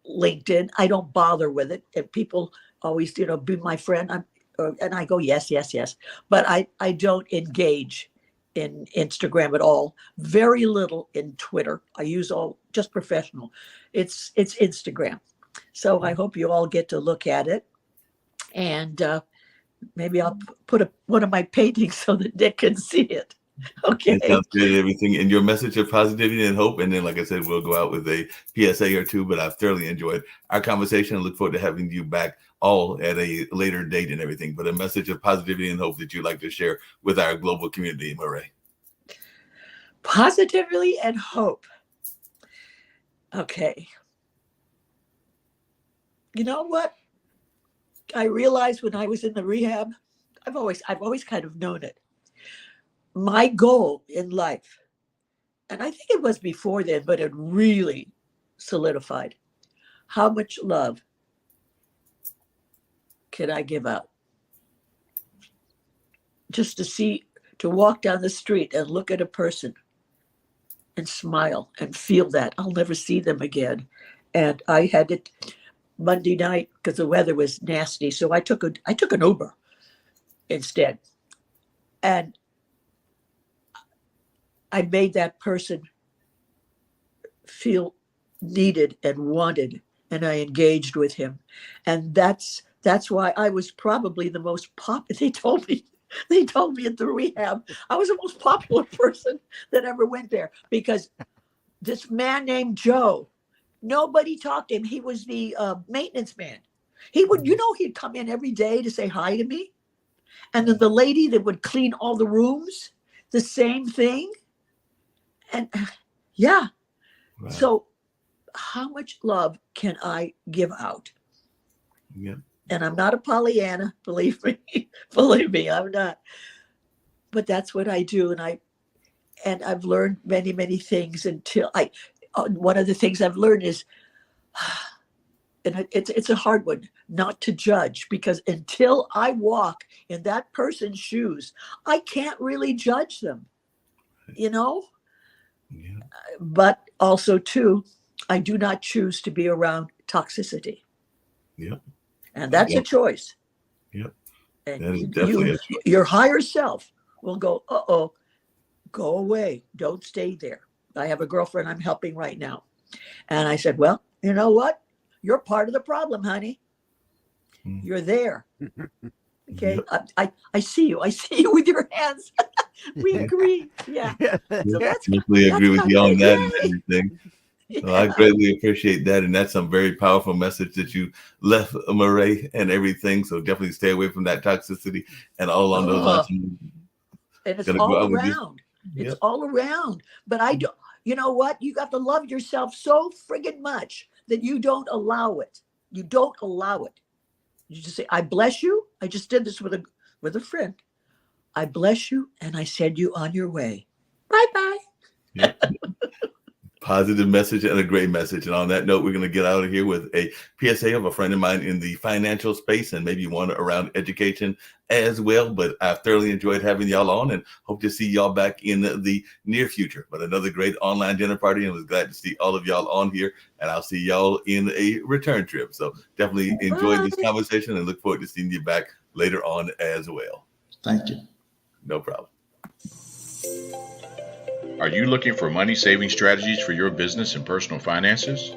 LinkedIn. I don't bother with it. And people always, be my friend. And I go, yes. But I don't engage in Instagram at all. Very little in Twitter. I use all just professional. It's Instagram. So I hope you all get to look at it. And maybe I'll put one of my paintings so that Nick can see it. Okay. It sounds good, everything. And your message of positivity and hope. And then, like I said, we'll go out with a PSA or two, but I've thoroughly enjoyed our conversation and look forward to having you back all at a later date and everything. But a message of positivity and hope that you'd like to share with our global community, Murray. Positivity and hope. Okay. You know what? I realized when I was in the rehab, I've always kind of known it. My goal in life, and I think it was before then, but it really solidified. How much love can I give out? Just to walk down the street and look at a person and smile and feel that I'll never see them again. And I had it Monday night because the weather was nasty. So I took an Uber instead. And I made that person feel needed and wanted, and I engaged with him. And that's why I was probably the most popular. They told me at the rehab, I was the most popular person that ever went there because this man named Joe, nobody talked to him. He was the maintenance man. He'd come in every day to say hi to me. And then the lady that would clean all the rooms, the same thing. And yeah. Wow. So how much love can I give out? Yeah. And I'm not a Pollyanna, believe me, I'm not. But that's what I do. And I've learned many, many things until one of the things I've learned is and it's a hard one not to judge, because until I walk in that person's shoes, I can't really judge them, you know? Yeah. But also too, I do not choose to be around toxicity. Yep. And that's a choice. Yep. And That is definitely a your higher self will go, uh-oh, go away. Don't stay there. I have a girlfriend I'm helping right now. And I said, well, you know what? You're part of the problem, honey. You're there. Okay. Yep. I see you. I see you with your hands. We agree. Yeah. So that's, Definitely agree with you on that and Yay. everything. yeah. Well, I greatly appreciate that, and that's some very powerful message that you left, Murray, and everything. So definitely stay away from that toxicity and all along those lines. And it's Gonna go all out with this. around. It's Yep. all around. But I don't, you know what? You got to love yourself so friggin' much that you don't allow it. You don't allow it. You just say, I bless you. I just did this with a friend. I bless you and I send you on your way. Bye-bye. Yep. Positive message and a great message. And on that note, we're going to get out of here with a PSA of a friend of mine in the financial space and maybe one around education as well. But I've thoroughly enjoyed having y'all on and hope to see y'all back in the near future. But another great online dinner party, and was glad to see all of y'all on here. And I'll see y'all in a return trip. So definitely enjoyed this conversation and look forward to seeing you back later on as well. Thank you. No problem. Are you looking for money-saving strategies for your business and personal finances?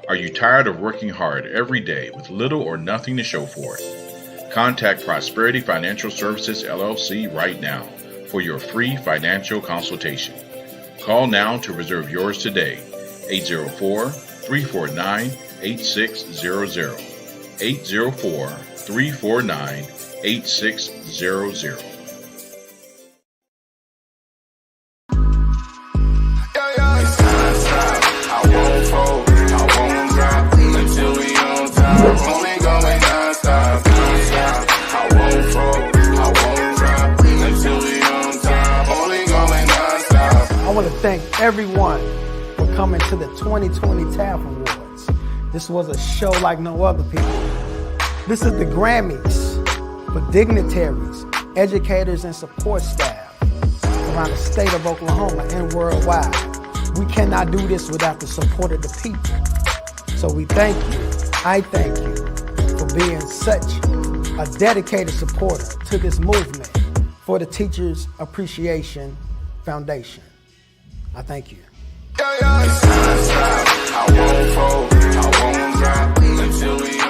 Are you tired of working hard every day with little or nothing to show for it? Contact Prosperity Financial Services, LLC right now for your free financial consultation. Call now to reserve yours today, 804-349-8600, 804-349-8600. I want to thank everyone for coming to the 2020 TAF Awards. This was a show like no other, people. This is the Grammys for dignitaries, educators, and support staff around the state of Oklahoma and worldwide. We cannot do this without the support of the people. So we thank you. I thank you for being such a dedicated supporter to this movement for the Teachers Appreciation Foundation. I thank you. I won't fold, I won't drop until we